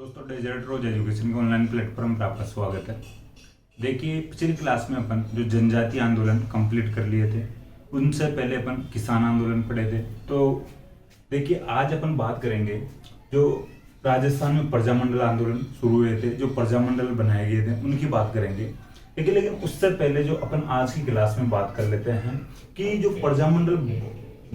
दोस्तों डेजर्ट रोज एजुकेशन के online platform पर आपका स्वागत है। देखिए, पिछली क्लास में अपन जो जनजातीय आंदोलन कंप्लीट कर लिए थे, उनसे पहले अपन किसान आंदोलन पढ़े थे। तो देखिए, आज अपन बात करेंगे जो राजस्थान में प्रजामंडल आंदोलन शुरू हुए थे, जो प्रजामंडल बनाए गए थे, उनकी बात करेंगे। लेकिन उससे पहले जो अपन आज की क्लास में बात कर लेते हैं कि जो प्रजामंडल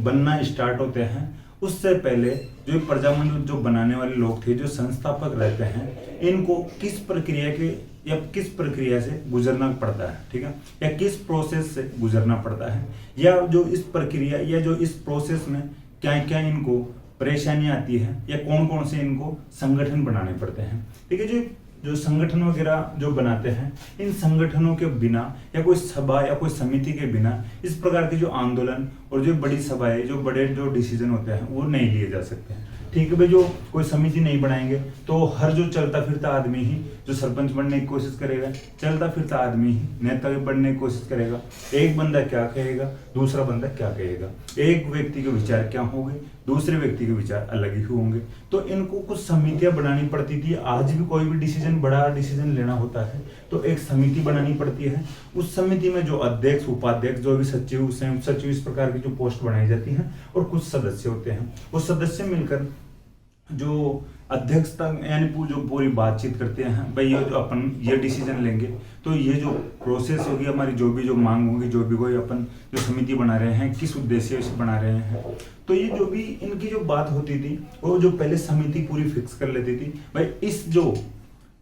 बनना स्टार्ट होते हैं, उससे पहले जो प्रजामंडल जो बनाने वाले लोग थे, जो संस्थापक रहते हैं, इनको किस प्रक्रिया के या किस प्रक्रिया से गुजरना पड़ता है, ठीक है, या किस प्रोसेस से गुजरना पड़ता है, या जो इस प्रक्रिया या जो इस प्रोसेस में क्या क्या इनको परेशानी आती है, या कौन कौन से इनको संगठन बनाने पड़ते हैं। ठीक है, जो संगठन वगैरह जो बनाते हैं, इन संगठनों के बिना या कोई सभा या कोई समिति के बिना इस प्रकार के जो आंदोलन और जो बड़ी सभाएं, जो बड़े जो डिसीजन होते हैं, वो नहीं लिए जा सकते हैं। ठीक है भाई, जो कोई समिति नहीं बनाएंगे तो हर जो चलता फिरता आदमी ही जो सरपंच बनने की कोशिश करेगा, चलता फिरता आदमी ही नेता बनने की कोशिश करेगा। एक बंदा क्या कहेगा, दूसरा बंदा क्या कहेगा, एक व्यक्ति के विचार क्या होंगे, दूसरे व्यक्ति के विचार अलग ही होंगे। तो इनको कुछ समितियां बनानी पड़ती थी। आज भी कोई भी डिसीजन, बड़ा डिसीजन लेना होता है तो एक समिति बनानी पड़ती है। उस समिति में जो अध्यक्ष, उपाध्यक्ष, जो भी सचिव, संयुक्त सचिव, इस प्रकार की जो पोस्ट बनाई जाती है, और कुछ सदस्य होते हैं। वो सदस्य मिलकर जो अध्यक्षता यानी जो पूरी बातचीत करते हैं, भाई ये जो अपन ये डिसीजन लेंगे तो ये जो प्रोसेस होगी हमारी, जो भी जो मांग होगी, जो भी कोई अपन जो समिति बना रहे हैं, किस उद्देश्य से बना रहे हैं, तो ये जो भी इनकी जो बात होती थी, वो जो पहले समिति पूरी फिक्स कर लेती थी। भाई इस जो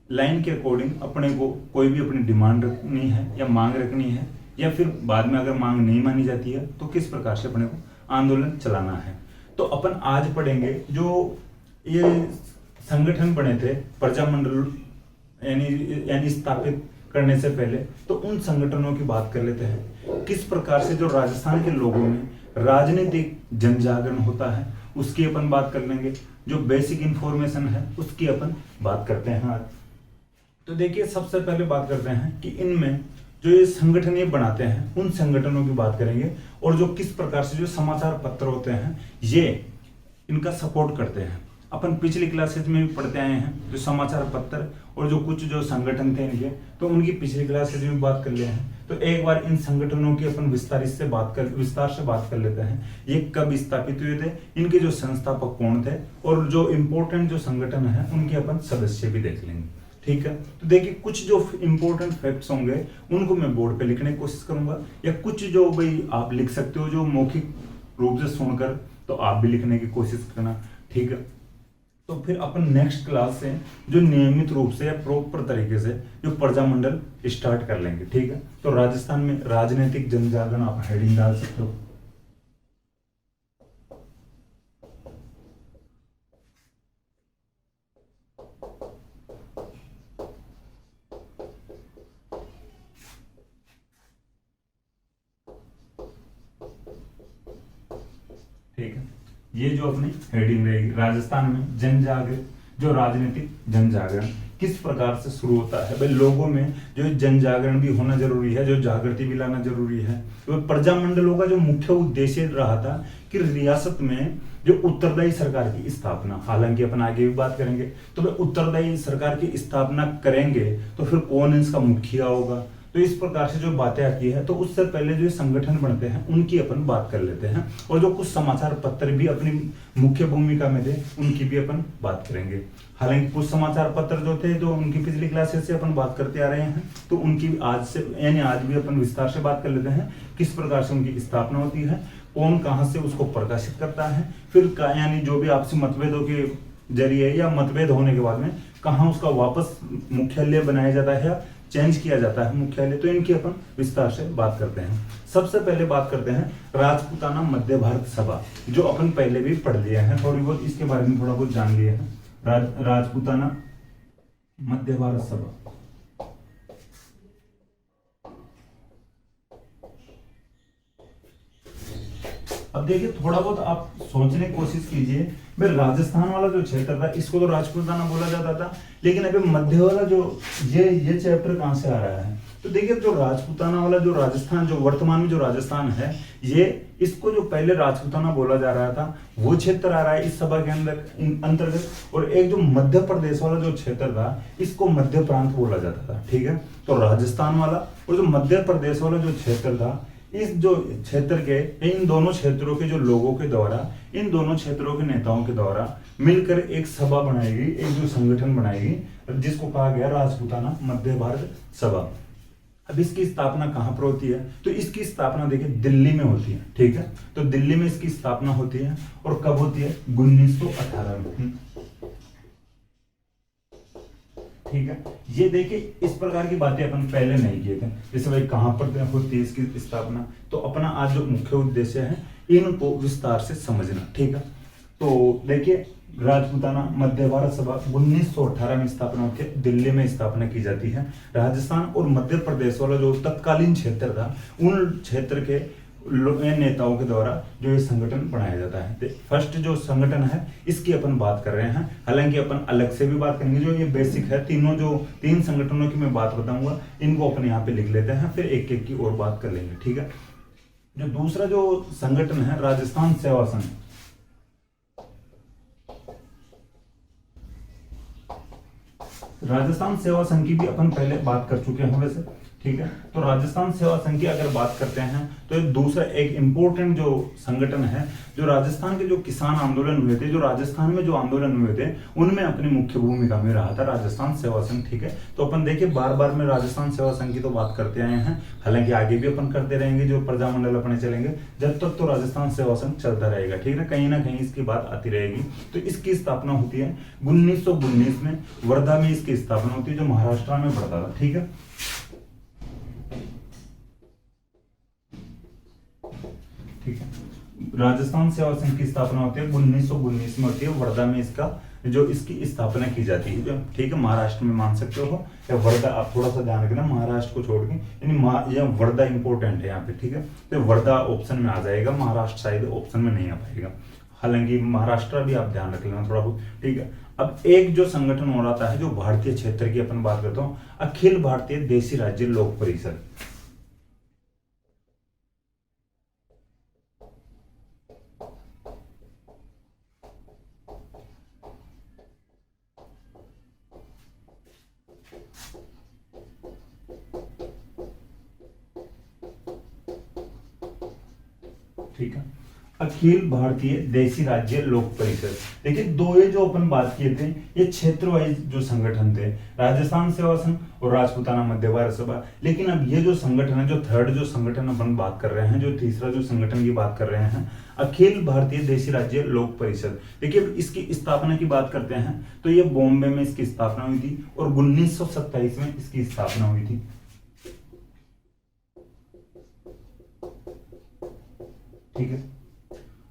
लाइन के अकॉर्डिंग अपने को कोई भी अपनी डिमांड रखनी है या मांग रखनी है, या फिर बाद में अगर मांग नहीं मानी जाती है तो किस प्रकार से अपने को आंदोलन चलाना है। तो अपन आज पढ़ेंगे जो ये संगठन बने थे प्रजामंडल यानी स्थापित करने से पहले, तो उन संगठनों की बात कर लेते हैं। किस प्रकार से जो राजस्थान के लोगों में राजनीतिक जन जागरण होता है, उसकी अपन बात कर लेंगे। जो बेसिक इंफॉर्मेशन है उसकी अपन बात करते हैं आज। तो देखिए, सबसे पहले बात करते हैं कि इनमें जो ये संगठन ये बनाते हैं, उन संगठनों की बात करेंगे, और जो किस प्रकार से जो समाचार पत्र होते हैं ये इनका सपोर्ट करते हैं। अपन पिछली क्लासेज में भी पढ़ते आए हैं जो समाचार पत्र और जो कुछ जो संगठन थे इनके, तो उनकी पिछली क्लासेज में बात कर लिए हैं। तो एक बार इन संगठनों की अपन विस्तार से बात कर लेते हैं। ये कब स्थापित हुए थे, इनके जो संस्थापक कौन थे, और जो इम्पोर्टेंट जो संगठन है उनके अपन सदस्य भी देख लेंगे। ठीक है, तो देखिए, कुछ जो इम्पोर्टेंट फैक्ट्स होंगे उनको मैं बोर्ड पे लिखने की कोशिश करूंगा, या कुछ जो भाई आप लिख सकते हो जो मौखिक रूप से सुनकर, तो आप भी लिखने की कोशिश करना। ठीक है, तो फिर अपन नेक्स्ट क्लास से जो नियमित रूप से या प्रॉपर तरीके से जो प्रजामंडल स्टार्ट कर लेंगे। ठीक है, तो राजस्थान में राजनीतिक जनजागरण आप हेडिंग डाल सकते हो। ठीक है, ये जो अपनी हेडिंग रहेगी, राजस्थान में जन जागरण, जो राजनीतिक जन जागरण किस प्रकार से शुरू होता है। भाई लोगों में जो जन जागरण भी होना जरूरी है, जो जागृति भी लाना जरूरी है। तो प्रजामंडलों का जो मुख्य उद्देश्य रहा था कि रियासत में जो उत्तरदायी सरकार की स्थापना, हालांकि अपन आगे भी बात करेंगे, तो भाई उत्तरदायी सरकार की स्थापना करेंगे तो फिर कौन इसका मुखिया होगा, तो इस प्रकार से जो बातें आती है, तो उससे पहले जो संगठन बनते हैं उनकी अपन बात कर लेते हैं, और जो कुछ समाचार पत्र भी अपनी मुख्य भूमिका में थे उनकी भी अपन बात करेंगे। हालांकि कुछ समाचार पत्र जो थे, जो उनकी पिछली क्लासेस से अपन बात करते आ रहे हैं, तो उनकी आज से यानी आज भी अपन विस्तार से बात कर लेते हैं। किस प्रकार से उनकी स्थापना होती है, कौन कहाँ से उसको प्रकाशित करता है, फिर यानी जो भी आपसी मतभेदों के जरिए या मतभेद होने के बाद में कहाँ उसका वापस मुख्यालय बनाया जाता है, चेंज किया जाता है मुख्यालय, तो इनकी अपन विस्तार से बात करते हैं। सबसे पहले बात करते हैं राजपूताना मध्य भारत सभा, जो अपन पहले भी पढ़ लिए हैं, थोड़ी बहुत इसके बारे में थोड़ा बहुत जान लिए हैं। राजपूताना मध्य भारत सभा, अब देखिए, थोड़ा बहुत आप सोचने की कोशिश कीजिए। भाई राजस्थान वाला जो क्षेत्र था इसको तो राजपूताना बोला जाता था, लेकिन अभी मध्य वाला जो ये चैप्टर कहां से आ रहा है, तो देखिए, जो राजपूताना वाला जो राजस्थान, जो वर्तमान में जो राजस्थान है, ये इसको जो पहले राजपूताना बोला जा रहा था वो क्षेत्र आ रहा है इस सभा के अंदर अंतर्गत, और एक जो मध्य प्रदेश वाला जो क्षेत्र था इसको मध्य प्रांत बोला जाता था। ठीक है, तो राजस्थान वाला और जो मध्य प्रदेश वाला जो क्षेत्र था, इस जो क्षेत्र के इन दोनों क्षेत्रों के जो लोगों के द्वारा, इन दोनों क्षेत्रों के नेताओं के द्वारा मिलकर एक सभा बनाएगी, एक जो संगठन बनाएगी जिसको कहा गया राजपूताना मध्य भारत सभा। अब इसकी स्थापना कहां पर होती है, तो इसकी स्थापना देखिए दिल्ली में होती है। ठीक है, तो दिल्ली में इसकी स्थापना होती है और कब होती है, 1918 में। ठीक है, ये देखिए इस प्रकार की बातें अपन पहले नहीं किए थे, जैसे भाई कहां पर होती है इसकी स्थापना, तो अपना आज जो मुख्य उद्देश्य है इनको विस्तार से समझना। ठीक है, तो देखिए राजपूताना मध्य भारत सभा 1918 में स्थापना होती है, दिल्ली में स्थापना की जाती है। राजस्थान और मध्य प्रदेश वाला जो तत्कालीन क्षेत्र था उन क्षेत्र के नेताओं के द्वारा जो ये संगठन बनाया जाता है। फर्स्ट जो संगठन है इसकी अपन बात कर रहे हैं, हालांकि अपन अलग से भी बात करेंगे, जो ये बेसिक है तीनों जो तीन संगठनों की मैं बात बताऊंगा इनको अपन यहाँ पे लिख लेते हैं, फिर एक एक की और बात कर लेंगे। ठीक है, जो दूसरा जो संगठन है राजस्थान सेवा संघ, राजस्थान सेवा संघ की भी अपन पहले बात कर चुके हैं वैसे। ठीक है, तो राजस्थान सेवा संघ की अगर बात करते हैं तो दूसरा एक इंपॉर्टेंट जो संगठन है, जो राजस्थान के जो किसान आंदोलन हुए थे, जो राजस्थान में जो आंदोलन हुए थे उनमें अपनी मुख्य भूमिका में रहा था राजस्थान सेवा संघ। ठीक है, तो अपन देखिए बार बार में राजस्थान सेवा संघ की तो बात करते आए हैं, हालांकि आगे भी अपन करते रहेंगे, जो प्रजामंडल अपने चलेंगे जब तक तो राजस्थान सेवा संघ चलता रहेगा। ठीक है, कहीं ना कहीं इसकी बात आती रहेगी। तो इसकी स्थापना होती है 1919 में, वर्धा में इसकी स्थापना होती है जो महाराष्ट्र में पड़ता था। ठीक है, ठीक है, राजस्थान सेवा संघ की स्थापना होती है 1919 में होती है, वर्धा में इसका जो इसकी स्थापना की जाती है। ठीक है, महाराष्ट्र में मान सकते हो या वर्धा, आप थोड़ा सा ध्यान रखना महाराष्ट्र को छोड़ के, यानी यह वर्धा इंपॉर्टेंट है यहाँ पे। ठीक है, तो वर्धा ऑप्शन में आ जाएगा, महाराष्ट्र शायद ऑप्शन में नहीं आ पाएगा, हालांकि महाराष्ट्र भी आप ध्यान रख लेना थोड़ा बहुत। ठीक है, अब एक जो संगठन हो रहा है जो भारतीय क्षेत्र की अपन बात करता हूँ, अखिल भारतीय देशी राज्य लोक परिषद। ठीक है, अखिल भारतीय देशी राज्य लोक परिषद। देखिए दो ये जो अपन बात किए थे ये क्षेत्र वाइज जो संगठन थे, राजस्थान सेवा संघ और राजपूताना मध्य भारत सभा। लेकिन अब ये जो संगठन है, जो थर्ड जो संगठन अपन बात कर रहे हैं, जो तीसरा जो संगठन की बात कर रहे हैं, अखिल भारतीय देशी राज्य लोक परिषद। देखिए इसकी स्थापना की बात करते हैं तो ये बॉम्बे में इसकी स्थापना हुई थी और 1927 में इसकी स्थापना हुई थी। ठीक है,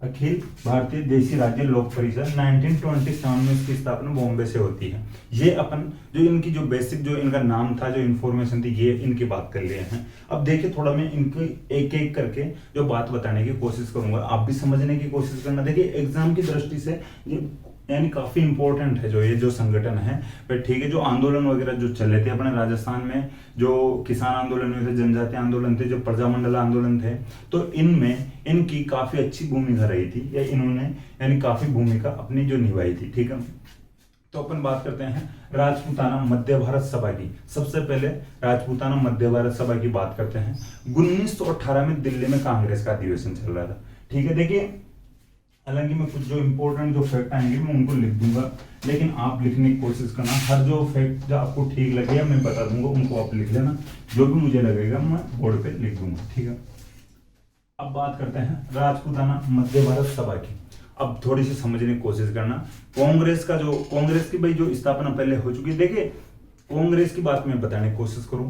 अखिल भारतीय देशी राज्य लोक परिषद 1927 में इसकी स्थापना बॉम्बे से होती है। ये अपन जो इनकी जो बेसिक जो इनका नाम था, जो इन्फॉर्मेशन थी, ये इनकी बात कर लिए हैं। अब देखिए थोड़ा मैं इनकी एक एक करके जो बात बताने की कोशिश करूंगा, आप भी समझने की कोशिश करना। देखिए एग्जाम की दृष्टि से ये यानी काफी इंपॉर्टेंट है जो ये जो संगठन है। पर ठीक है, जो आंदोलन वगैरह जो चले थे अपने राजस्थान में, जो किसान आंदोलन हुए थे, जनजातीय आंदोलन थे, जो प्रजामंडल आंदोलन थे, तो इनमें इनकी काफी अच्छी भूमिका रही थी, या इन्होंने यानी काफी भूमिका अपनी जो निभाई थी। ठीक है, तो अपन बात करते हैं राजपूताना मध्य भारत सभा की। सबसे पहले राजपूताना मध्य भारत सभा की बात करते हैं। 1918 में दिल्ली में कांग्रेस का अधिवेशन चल रहा था। ठीक है, देखिए हालांकि मैं कुछ जो इंपॉर्टेंट जो फैक्ट आएंगे मैं उनको लिख दूंगा, लेकिन आप लिखने की कोशिश करना। हर जो फैक्ट जो आपको ठीक लगे मैं बता दूंगा, उनको आप लिख लेना, जो भी मुझे लगेगा मैं बोर्ड पे लिख दूंगा। ठीक है, अब बात करते हैं राजपूताना मध्य भारत सभा की। अब थोड़ी सी समझने की कोशिश करना। कांग्रेस की भाई जो स्थापना पहले हो चुकी है। देखिए कांग्रेस की बात मैं बताने की कोशिश करूं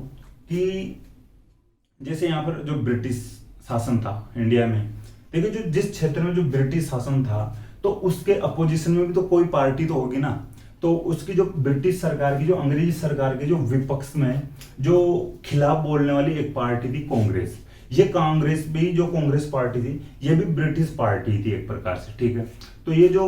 कि जैसे यहाँ पर जो ब्रिटिश शासन था इंडिया में, देखिए जो जिस क्षेत्र में जो ब्रिटिश शासन था तो उसके अपोजिशन में भी तो कोई पार्टी तो होगी ना। तो उसकी जो ब्रिटिश सरकार की, जो अंग्रेजी सरकार के जो विपक्ष में जो खिलाफ बोलने वाली एक पार्टी थी कांग्रेस। ये कांग्रेस भी जो कांग्रेस पार्टी थी ये भी ब्रिटिश पार्टी थी एक प्रकार से। ठीक है, तो ये जो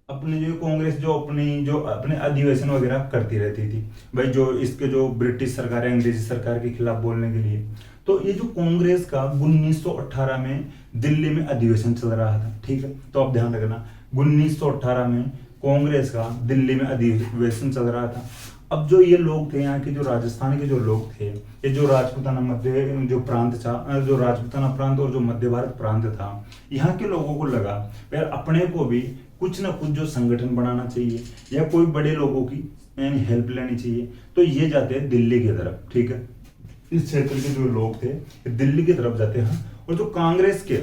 अपने जो कांग्रेस जो अपने अधिवेशन वगैरह करती रहती थी भाई, जो इसके जो ब्रिटिश सरकार है अंग्रेजी सरकार के खिलाफ बोलने के लिए। तो ये जो कांग्रेस का 1918 में दिल्ली में अधिवेशन चल रहा था, ठीक है, तो आप ध्यान रखना 1918 में कांग्रेस का दिल्ली में अधिवेशन चल रहा था। अब जो ये लोग थे, यहाँ के जो राजस्थान के जो लोग थे, ये जो राजपूताना मध्य जो प्रांत था, जो राजपूताना प्रांत और जो मध्य भारत प्रांत था, यहाँ के लोगों को लगा यार अपने को भी कुछ ना कुछ जो संगठन बनाना चाहिए या कोई बड़े लोगों की यानी हेल्प लेनी चाहिए। तो ये जाते हैं दिल्ली की तरफ, ठीक है, इस क्षेत्र के जो लोग थे दिल्ली की तरफ जाते हैं और जो कांग्रेस के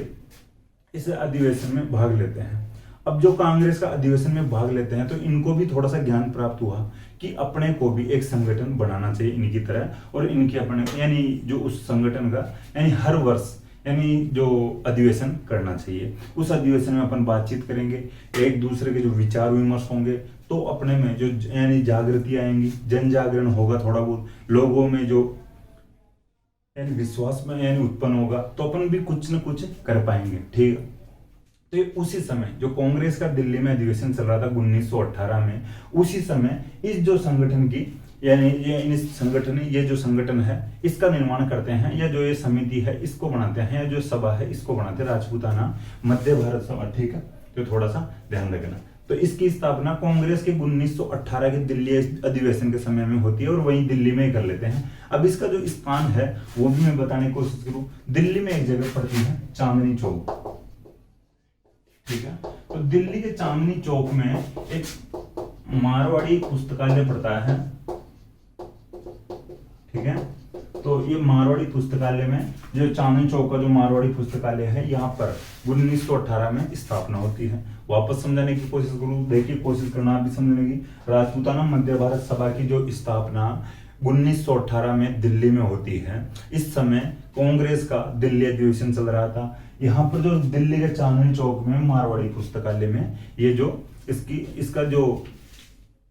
इस अधिवेशन में भाग लेते हैं। अब जो कांग्रेस का अधिवेशन में भाग लेते हैं तो इनको भी थोड़ा सा ज्ञान प्राप्त हुआ कि अपने को भी एक संगठन बनाना चाहिए इनकी तरह, और इनके अपने यानी जो उस संगठन का यानी हर वर्ष यानी जो अधिवेशन करना चाहिए। उस अधिवेशन में अपन बातचीत करेंगे, एक दूसरे के जो विचार विमर्श होंगे, तो अपने में जो यानी जागृति आएंगी, जन जागरण होगा, थोड़ा बहुत लोगों में जो यानी विश्वास में यानी उत्पन्न होगा, तो अपन भी कुछ न कुछ कर पाएंगे, ठीक है। तो उसी समय जो कांग्रेस का दिल्ली में अधिवेशन चल रहा था 1918 में, उसी समय इस जो संगठन की यानी ये जो संगठन है इसका निर्माण करते हैं, या जो ये समिति है इसको बनाते हैं, या जो सभा है इसको बनाते हैं राजपूताना मध्य भारत सभा, ठीक है, तो थोड़ा सा ध्यान रखना। तो इसकी स्थापना कांग्रेस के 1918 के दिल्ली अधिवेशन के समय में होती है और वहीं दिल्ली में ही कर लेते हैं। अब इसका जो स्थान है वो भी मैं बताने की कोशिश करूं, दिल्ली में एक जगह पड़ती है चांदनी चौक, ठीक है। तो दिल्ली के चांदनी चौक में एक मारवाड़ी पुस्तकालय पड़ता है, ठीक है। तो ये मारवाड़ी पुस्तकालय में जो चांदनी चौक का जो मारवाड़ी पुस्तकालय है, यहाँ पर 1918 में स्थापना होती है। वापस समझाने की कोशिश करूं, देखिए कोशिश करना आप भी समझने की। राजपूताना मध्य भारत सभा की जो स्थापना 1918 में दिल्ली में होती है। इस समय कांग्रेस का दिल्ली अधिवेशन चल रहा था। यहाँ पर जो दिल्ली के चांदनी चौक में मारवाड़ी पुस्तकालय में ये जो इसका जो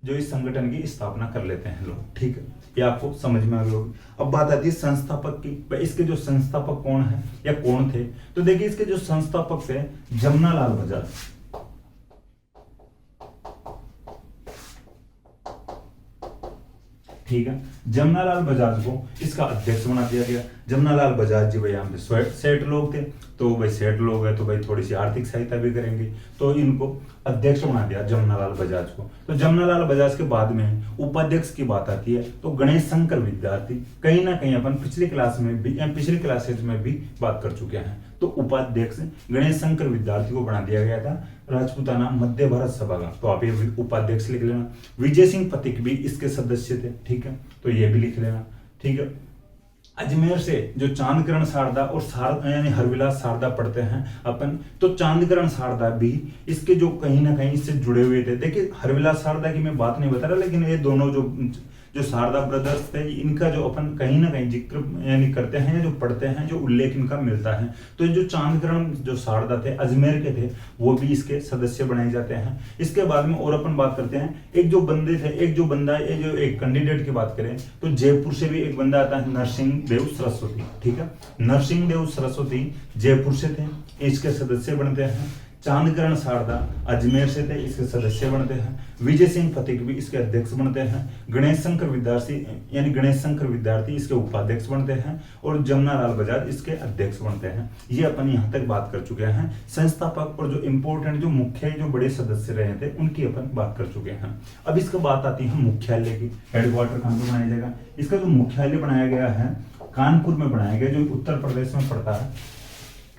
इस संगठन की स्थापना कर लेते हैं लोग, ठीक है, ये आपको समझ में आ गया होगा। अब बात आती है संस्थापक की। इसके जो संस्थापक कौन है या कौन थे, तो देखिए इसके जो संस्थापक थे जमनालाल बजाज, ठीक है। जमनालाल बजाज को इसका अध्यक्ष बना दिया गया। जमनालाल बजाज जी भाई यहाँ पे सेठ लोग थे, तो भाई सेठ लोग है तो भाई थोड़ी सी आर्थिक सहायता भी करेंगे, तो इनको अध्यक्ष बना दिया जमनालाल बजाज को। तो जमनालाल बजाज के बाद में उपाध्यक्ष की बात आती है, तो गणेश शंकर विद्यार्थी, कहीं ना कहीं अपन पिछली क्लासेज में भी बात कर चुके हैं। तो उपाध्यक्ष गणेश शंकर विद्यार्थी को बना दिया गया था राजपूताना मध्य भारत सभा का, तो आप ये उपाध्यक्ष लिख लेना। विजय सिंह पथिक भी इसके सदस्य थे, ठीक है, तो ये भी लिख लेना, ठीक है। अजमेर से जो चांदकरण शारदा और यानी हरविलास शारदा पढ़ते हैं अपन, तो चांदकरण शारदा भी इसके जो कहीं ना कहीं इससे जुड़े हुए थे। देखिए हरविलास शारदा की मैं बात नहीं बता रहा, लेकिन ये दोनों जो शारदा ब्रदर्स थे, इनका जो अपन कहीं ना कहीं जिक्र यानी करते हैं, जो पढ़ते हैं, जो उल्लेख इनका मिलता है। तो जो चांदकरण जो शारदा थे अजमेर के थे, वो भी इसके सदस्य बनाए जाते हैं। इसके बाद में और अपन बात करते हैं, एक जो एक कैंडिडेट की बात करें तो जयपुर से भी एक बंदा आता है, नरसिंह देव सरस्वती, ठीक है। नरसिंह देव सरस्वती जयपुर से थे, इसके सदस्य बनते हैं। चांदकरण शारदा अजमेर से थे, इसके सदस्य बनते हैं। विजय सिंह फतीक भी इसके अध्यक्ष बनते हैं। गणेश शंकर विद्यार्थी इसके उपाध्यक्ष बनते हैं और जमनालाल बजाज इसके अध्यक्ष बनते हैं। ये अपन यहाँ तक बात कर चुके हैं। संस्थापक और जो इंपोर्टेंट जो मुख्य जो बड़े सदस्य रहे थे उनकी अपन बात कर चुके हैं। अब इसके बात आती है मुख्यालय की। हेडक्वार्टर कहाँ पे बनाया जाएगा? इसका जो मुख्यालय बनाया गया है कानपुर में बनाया गया, जो उत्तर प्रदेश में पड़ता है,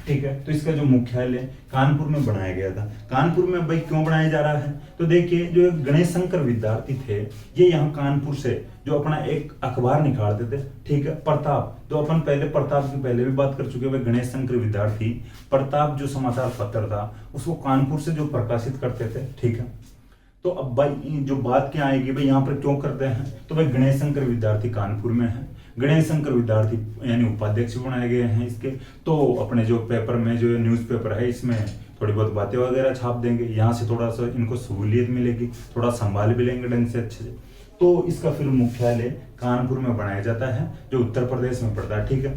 ठीक है। तो इसका जो मुख्यालय कानपुर में बनाया गया था। कानपुर में भाई क्यों बनाया जा रहा है, तो देखिए जो गणेश शंकर विद्यार्थी थे, ये यहाँ कानपुर से जो अपना एक अखबार निकालते थे, ठीक है, प्रताप, तो अपन प्रताप की पहले भी बात कर चुके हैं। गणेश शंकर विद्यार्थी प्रताप जो समाचार पत्र था उसको कानपुर से जो प्रकाशित करते थे, ठीक है। तो अब भाई जो बात क्या आएगी, भाई यहाँ पर क्यों करते हैं, तो भाई गणेश शंकर विद्यार्थी कानपुर में है, गणेश शंकर विद्यार्थी यानी उपाध्यक्ष बनाए गए हैं इसके। तो अपने जो पेपर में जो न्यूज़पेपर है इसमें थोड़ी बहुत बातें वगैरह छाप देंगे, यहाँ से थोड़ा सा इनको सहूलियत मिलेगी, थोड़ा संभाल भी लेंगे ढंग से अच्छे से। तो इसका फिर मुख्यालय कानपुर में बनाया जाता है, जो उत्तर प्रदेश में पड़ता है, ठीक है।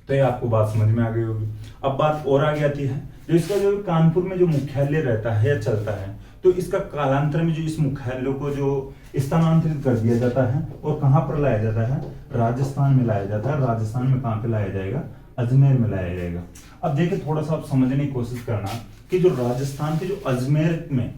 तो ये आपको बात समझ में आ गई होगी। अब बात और आगे आती है, जो इसका जो कानपुर में जो मुख्यालय रहता है या चलता है, तो इसका कालांतर में जो इस मुख्यालय को जो स्थानांतरित कर दिया जाता है और कहाँ पर लाया जाता है, राजस्थान में लाया जाता है। राजस्थान में कहाँ पे लाया जाएगा, अजमेर में लाया जाएगा। अब देखिए थोड़ा सा आप समझने की कोशिश करना कि जो राजस्थान के जो अजमेर में,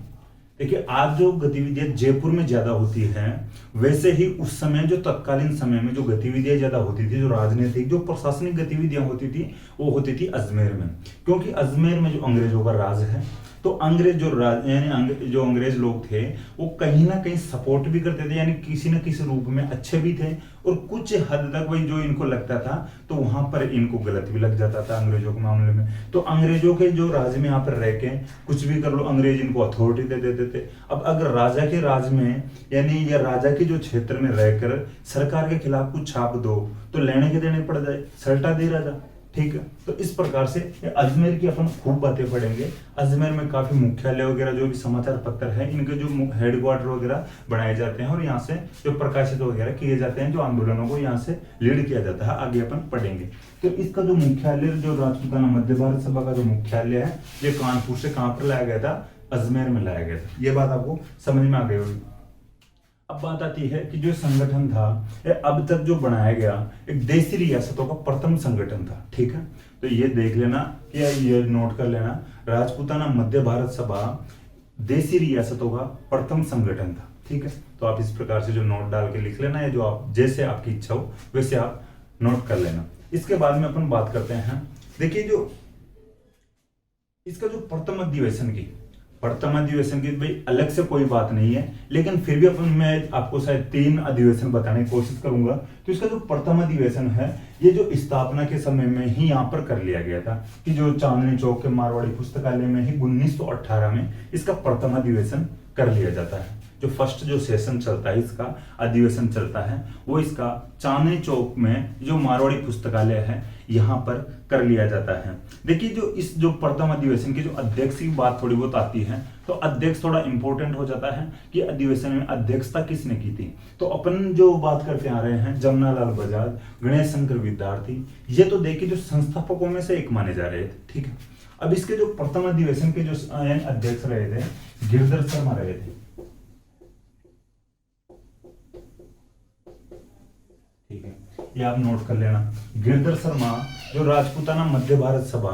देखिए आज जो गतिविधियां जयपुर में ज्यादा होती है, वैसे ही उस समय जो तत्कालीन समय में जो गतिविधियां ज्यादा होती थी, जो राजनीतिक जो प्रशासनिक गतिविधियां होती थी, वो होती थी अजमेर में। क्योंकि अजमेर में जो अंग्रेजों का राज है, तो अंग्रेज जो यानी जो अंग्रेज लोग थे वो कहीं ना कहीं सपोर्ट भी करते थे, यानी किसी न किसी रूप में अच्छे भी थे, और कुछ हद तक वही जो इनको लगता था तो वहां पर इनको गलत भी लग जाता था अंग्रेजों के मामले में। तो अंग्रेजों के जो राज में यहाँ पर रह के कुछ भी कर लो, अंग्रेज इनको अथॉरिटी दे देते थे। अब अगर राजा के राज में यानी या राजा के जो क्षेत्र में रहकर सरकार के खिलाफ कुछ छाप दो तो लेने के देने पड़ जाए, सल्टा दे राजा, ठीक है। तो इस प्रकार से अजमेर की अपन खूब बातें पढ़ेंगे। अजमेर में काफी मुख्यालय वगैरह जो भी समाचार पत्र है, इनके जो हेडक्वार्टर वगैरह बनाए जाते हैं और यहाँ से जो प्रकाशित वगैरह किए जाते हैं, जो आंदोलनों को यहाँ से लीड किया जाता है, आगे अपन पढ़ेंगे। तो इसका जो मुख्यालय जो राजपूताना मध्य भारत सभा का जो मुख्यालय है, ये कानपुर से कहां पर लाया गया था, अजमेर में लाया गया था। ये बात आपको समझ में आ गई होगी। अब बात आती है कि जो संगठन था ये अब तक जो बनाया गया एक देशी रियासतों का प्रथम संगठन था, ठीक है। तो ये देख लेना कि ये नोट कर लेना, राजपूताना मध्य भारत सभा देशी रियासतों का प्रथम संगठन था, ठीक है। तो आप इस प्रकार से जो नोट डाल के लिख लेना, या जो आप जैसे आपकी इच्छा हो वैसे आप नोट कर लेना। इसके बाद में अपन बात करते हैं, देखिए जो इसका जो प्रथम अधिवेशन की भाई अलग से कोई बात नहीं है, लेकिन फिर भी अपन मैं आपको शायद 3 अधिवेशन बताने की कोशिश करूंगा। तो इसका जो प्रथम अधिवेशन है, ये जो स्थापना के समय में ही यहाँ पर कर लिया गया था कि जो चांदनी चौक के मारवाड़ी पुस्तकालय में ही 1918 में इसका प्रथम अधिवेशन कर लिया जाता है। जो फर्स्ट जो सेशन चलता है, इसका अधिवेशन चलता है, वो इसका चांदनी चौक में जो मारवाड़ी पुस्तकालय है यहाँ पर कर लिया जाता है। देखिए जो इस जो प्रथम अधिवेशन की जो अध्यक्ष की बात थोड़ी बहुत आती है, तो अध्यक्ष थोड़ा इंपॉर्टेंट हो जाता है कि अधिवेशन में अध्यक्षता किसने की थी। तो अपन जो बात करते आ रहे हैं, जमनालाल बजाज, गणेश शंकर विद्यार्थी, ये तो देखिए जो संस्थापकों में से एक माने जा रहे थे, ठीक है। अब इसके जो प्रथम अधिवेशन के जो अध्यक्ष रहे थे, गिरधर शर्मा रहे थे, ठीक है, ये आप नोट कर लेना। गिरधर शर्मा जो राजपूताना मध्य भारत सभा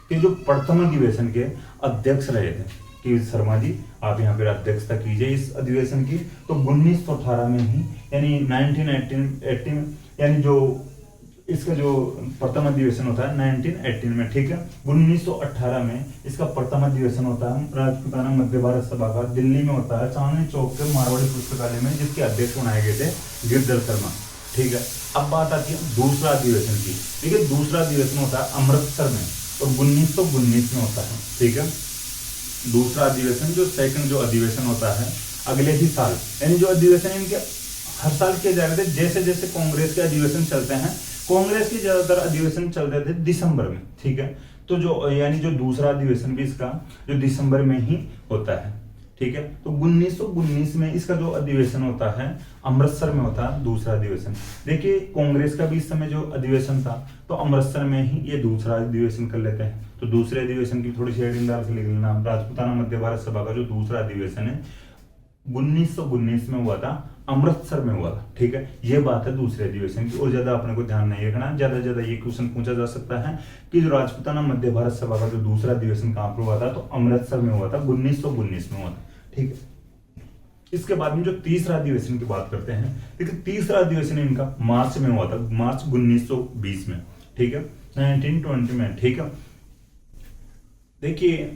के जो प्रथम अधिवेशन के अध्यक्ष रहे थे, कि शर्मा जी आप यहाँ पर अध्यक्षता कीजिए इस अधिवेशन की। तो 1918 में ही यानी 1918 यानी जो इसका जो प्रथम अधिवेशन होता है 1918 में, ठीक है। 1918 में इसका प्रथम अधिवेशन होता है राजपूताना मध्य भारत सभा का, दिल्ली में होता है, चांदनी चौक के मारवाड़ी पुस्तकालय में, जिसके अध्यक्ष बनाए गए थे गिरधर शर्मा, ठीक है। अब बात आती है दूसरा अधिवेशन की। देखिए दूसरा अधिवेशन होता है अमृतसर में और 1919 में होता है, ठीक है। दूसरा अधिवेशन जो सेकंड जो अधिवेशन होता है अगले ही साल, यानी जो अधिवेशन इनके हर साल किए जा रहे थे, जैसे जैसे कांग्रेस के अधिवेशन चलते हैं, कांग्रेस के ज्यादातर अधिवेशन चल रहे थे दिसंबर में, ठीक है। तो जो यानी जो दूसरा अधिवेशन भी इसका जो दिसंबर में ही होता है, ठीक है। तो 1919 में इसका जो अधिवेशन होता है अमृतसर में होता है दूसरा अधिवेशन। देखिए कांग्रेस का भी इस समय जो अधिवेशन था तो अमृतसर में ही ये दूसरा अधिवेशन कर लेते हैं। तो दूसरे अधिवेशन की थोड़ी सी हेडिंग डाल के लिख लेना, राजपूताना मध्य भारत सभा का जो दूसरा अधिवेशन है 1919 में हुआ था, अमृतसर में हुआ था, ठीक है। ये बात है दूसरे अधिवेशन की, और ज्यादा अपने को ध्यान नहीं रखना। ज्यादा ज्यादा ये क्वेश्चन पूछा जा सकता है कि जो राजपूताना मध्य भारत सभा का जो दूसरा अधिवेशन कहां पर हुआ था, तो अमृतसर में हुआ था, 1919 में हुआ था, ठीक है। इसके बाद में जो तीसरा अधिवेशन की बात करते हैं, देखिए तीसरा अधिवेशन इनका मार्च में हुआ था, मार्च 1920 में, ठीक है, 1920 में, ठीक है। देखिए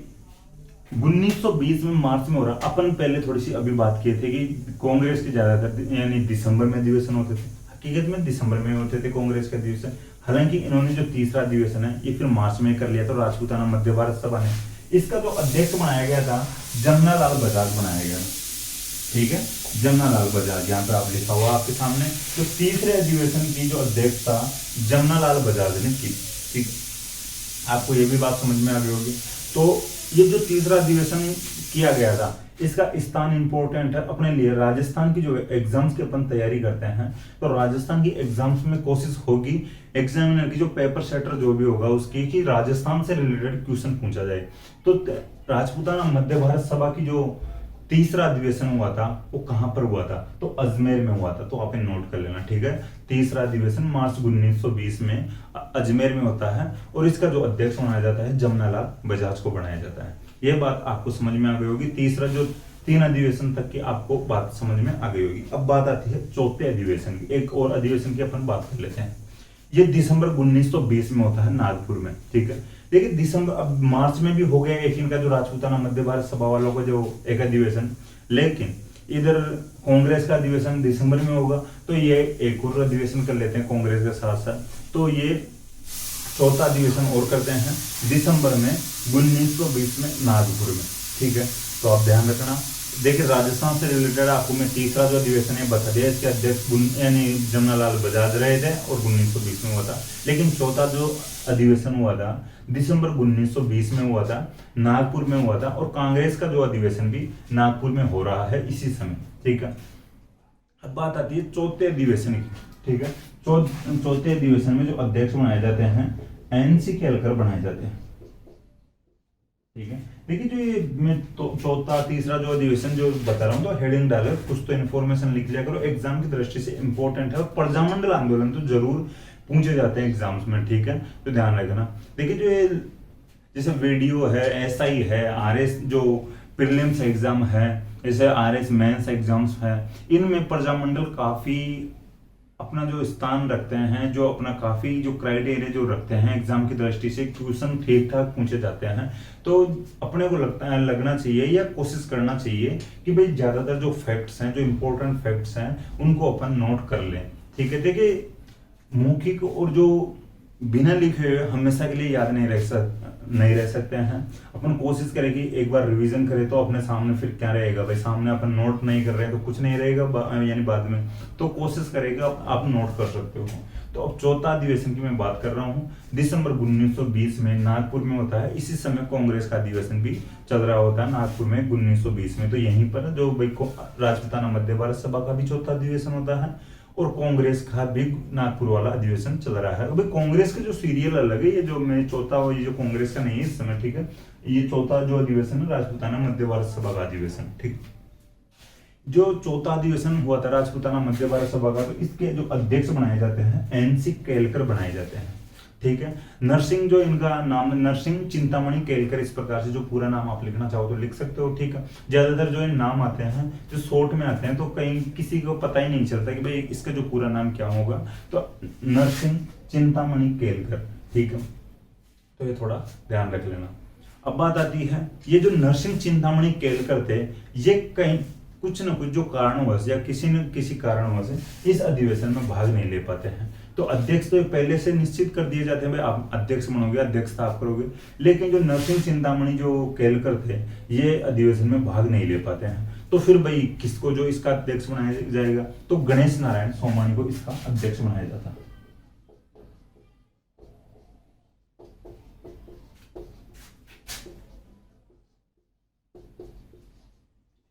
1920 में मार्च में हो रहा, अपन पहले थोड़ी सी अभी बात किए थे कि कांग्रेस के ज्यादातर यानी दिसंबर में अधिवेशन होते थे, हकीकत में दिसंबर में होते थे कांग्रेस के अधिवेशन। हालांकि इन्होंने जो तीसरा अधिवेशन है ये फिर मार्च में कर लिया था राजपूताना मध्य भारत सभा ने। इसका जो अध्यक्ष बनाया गया था जमनालाल बजाज बनाया गया, ठीक है, जमनालाल बजाज, यहाँ पे आप लिखा हुआ आपके सामने। तो तीसरे अधिवेशन की जो अध्यक्ष था जमनालाल बजाज ने की, ठीक। आपको ये भी बात समझ में आ गई होगी। तो ये जो तीसरा अधिवेशन किया गया था, इसका स्थान इंपॉर्टेंट है अपने लिए। राजस्थान की जो एग्जाम्स की अपन तैयारी करते हैं, तो राजस्थान की एग्जाम्स में कोशिश होगी एग्जामिनर की जो पेपर सेटर जो भी होगा उसकी, कि राजस्थान से रिलेटेड क्वेश्चन पूछा जाए। तो राजपूताना मध्य भारत सभा की जो तीसरा अधिवेशन हुआ था वो कहां पर हुआ था, तो अजमेर में हुआ था। तो आप नोट कर लेना, ठीक है। तीसरा अधिवेशन मार्च 1920 में अजमेर में होता है और इसका जो अध्यक्ष बनाया जाता है जमनालाल बजाज को बनाया जाता है। यह बात आपको समझ में आ गई होगी। तीसरा जो 3 अधिवेशन तक की आपको बात समझ में आ गई होगी। अब बात आती है चौथे अधिवेशन की। एक और अधिवेशन की अपन बात कर लेते हैं। ये दिसंबर 1920 में होता है नागपुर में, ठीक है। देखिए दिसंबर, अब मार्च में भी हो गया एक इनका जो राजपूताना मध्य भारत सभा वालों का जो एक अधिवेशन, लेकिन इधर कांग्रेस का अधिवेशन दिसंबर में होगा। तो ये एक और अधिवेशन कर लेते हैं कांग्रेस के साथ साथ। तो ये चौथा अधिवेशन और करते हैं दिसंबर में 1920 में नागपुर में, ठीक है। तो आप ध्यान रखना। देखिए राजस्थान से रिलेटेड आपको मैं तीसरा जो अधिवेशन है बता दिया, इसके अध्यक्ष यानी जमनालाल बजाज रहे थे और 1920 में हुआ था। लेकिन चौथा जो अधिवेशन हुआ था दिसंबर 1920 में हुआ था, नागपुर में हुआ था। और कांग्रेस का जो अधिवेशन भी नागपुर में हो रहा है इसी समय, ठीक है। अब बात आती है चौथे अधिवेशन की, ठीक है। चौथे अधिवेशन में जो अध्यक्ष बनाए जाते हैं एनसी केलकर बनाए जाते हैं, ठीक है। देखिए जो ये मैं तो चौथा तीसरा जो अधिवेशन जो बता रहा हूँ तो हेडिंग डाले, कुछ तो इन्फॉर्मेशन लिख लिया करो, एग्जाम की दृष्टि से इंपॉर्टेंट है। और प्रजामंडल आंदोलन तो जरूर पूछे जाते हैं एग्जाम्स में, ठीक है। तो ध्यान रखना। देखिए जो ये जैसे वीडियो है, एसआई है, आरएस जो प्रीलिम्स एग्जाम है, जैसे आरएस मेंस एग्जाम्स है, इनमें प्रजामंडल काफी अपना जो स्थान रखते हैं, जो अपना काफी जो क्राइटेरिया जो रखते हैं एग्जाम की दृष्टि से, क्वेश्चन ठीक ठाक पूछे जाते हैं। तो अपने को लगता है लगना चाहिए या कोशिश करना चाहिए कि भाई ज्यादातर जो फैक्ट्स हैं, जो इंपॉर्टेंट फैक्ट्स हैं, उनको अपन नोट कर लें, ठीक है। देखिए मौखिक और जो बिना लिखे हुए हमेशा के लिए याद नहीं रह सकते हैं। अपन कोशिश करें कि एक बार रिवीजन करें तो अपने सामने फिर क्या रहेगा भाई, सामने अपन नोट नहीं कर रहे हैं तो कुछ नहीं रहेगा यानी बाद में। तो कोशिश करेगा आप नोट कर सकते हो। तो अब चौथा अधिवेशन की मैं बात कर रहा हूँ, दिसंबर 1920 में नागपुर में होता है। इसी समय कांग्रेस का अधिवेशन भी चल रहा होता है नागपुर में 1920 में। तो यहीं पर जो भाई राजपूताना मध्य भारत सभा का भी चौथा अधिवेशन होता है और कांग्रेस का भी नागपुर वाला अधिवेशन चल रहा है। भाई कांग्रेस का जो सीरियल अलग है, ये जो मैं चौथा हो, ये जो कांग्रेस का नहीं है इस समय, ठीक है। ये चौथा जो अधिवेशन है राजपूताना मध्य भारत सभा का अधिवेशन, ठीक। जो चौथा अधिवेशन हुआ था राजपूताना मध्य भारत सभा का, तो इसके जो अध्यक्ष बनाए जाते हैं एनसी केलकर बनाए जाते हैं, ठीक है। नरसिंह जो इनका नाम, नरसिंह चिंतामणि केलकर, इस प्रकार से जो पूरा नाम आप लिखना चाहो तो लिख सकते हो, ठीक है। ज्यादातर जो नाम आते हैं जो शॉर्ट में आते हैं तो कहीं किसी को पता ही नहीं चलता कि भाई इसका जो पूरा नाम क्या होगा। तो नरसिंह चिंतामणि केलकर, ठीक है। तो ये थोड़ा ध्यान रख लेना। अब बात आती है ये जो नरसिंह चिंतामणि केलकर थे, ये कहीं कुछ न कुछ जो कारणवश या किसी न किसी कारणवश इस अधिवेशन में भाग नहीं ले पाते हैं। तो अध्यक्ष तो पहले से निश्चित कर दिए जाते हैं, भाई आप अध्यक्ष बनोगे, अध्यक्षता आप करोगे। लेकिन जो नरसिंह चिंतामणि जो केलकर थे, ये अधिवेशन में भाग नहीं ले पाते हैं। तो फिर भाई किसको जो इसका अध्यक्ष बनाया जाएगा, तो गणेश नारायण सोमानी को इसका अध्यक्ष बनाया जाता है।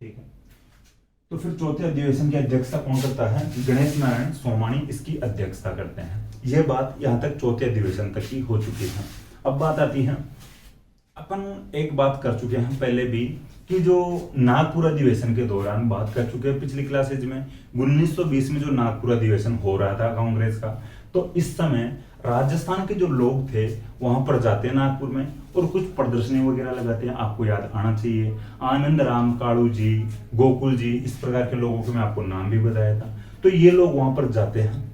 ठीक है। तो फिर चौथे अधिवेशन की अध्यक्षता कौन करता है, गणेश नारायण सोमानी इसकी अध्यक्षता करते हैं। यह बात यहां तक चौथे अधिवेशन तक की हो चुकी है। अब बात आती है, अपन एक बात कर चुके हैं पहले भी कि जो नागपुर अधिवेशन के दौरान बात कर चुके हैं पिछली क्लासेज में, 1920 में जो नागपुर अधिवेशन हो रहा था कांग्रेस का, तो इस समय राजस्थान के जो लोग थे वहां पर जाते हैं नागपुर में और कुछ प्रदर्शनी वगैरह लगाते हैं। आपको याद आना चाहिए, आनंद राम, काड़ू जी, गोकुल जी, इस प्रकार के लोगों को मैं आपको नाम भी बताया था। तो ये लोग वहां पर जाते हैं।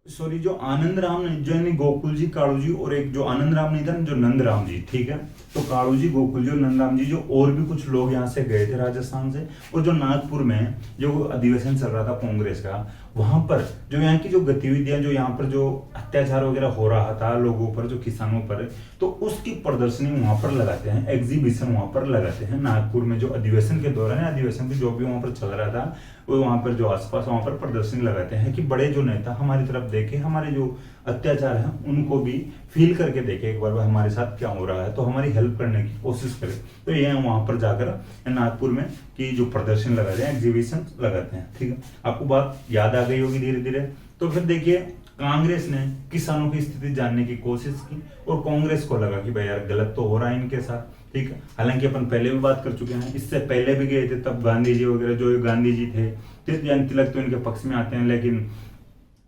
सॉरी, जो आनंद राम नहीं, जो यानी गोकुल जी, काड़ू जी, और एक जो आनंद राम नहीं था, जो नंद राम जी, ठीक है। तो काड़ू जी, गोकुल जी और नंद राम जी, जो और भी कुछ लोग यहाँ से गए थे राजस्थान से, और जो नागपुर में जो अधिवेशन चल रहा था कांग्रेस का, वहां पर जो यहाँ की जो गतिविधियां, जो यहाँ पर जो अत्याचार वगैरह हो रहा था लोगों पर, जो किसानों पर, तो उसकी प्रदर्शनी वहां पर लगाते हैं, एग्जीबिशन वहां पर लगाते हैं नागपुर में। जो अधिवेशन के दौरान, अधिवेशन भी जो भी वहां पर चल रहा था, वो वहां पर जो आसपास वहां पर प्रदर्शनी लगाते हैं कि बड़े जो नेता हमारी तरफ देखे, हमारे जो अत्याचार है उनको भी फील करके देखे एक बार हमारे साथ क्या हो रहा है, तो हमारी हेल्प करने की कोशिश करें। तो ये वहां पर जाकर नागपुर में की जो प्रदर्शन लगाते हैं, एग्जीबिशन लगाते हैं, ठीक है। आपको बात याद आ गई होगी धीरे धीरे। तो फिर देखिए कांग्रेस ने किसानों की स्थिति जानने की कोशिश की और कांग्रेस को लगा कि भाई यार गलत तो हो रहा है इनके साथ, ठीक है। हालांकि अपन पहले भी बात कर चुके हैं, इससे पहले भी गए थे, तब गांधी जी वगैरह जो गांधी जी थे तिलक तो इनके पक्ष में आते हैं, लेकिन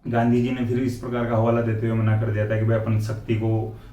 गांधी जी ने फिर इस प्रकार का हवाला देते हुए मना कर दिया था कि भाई अपन शक्ति को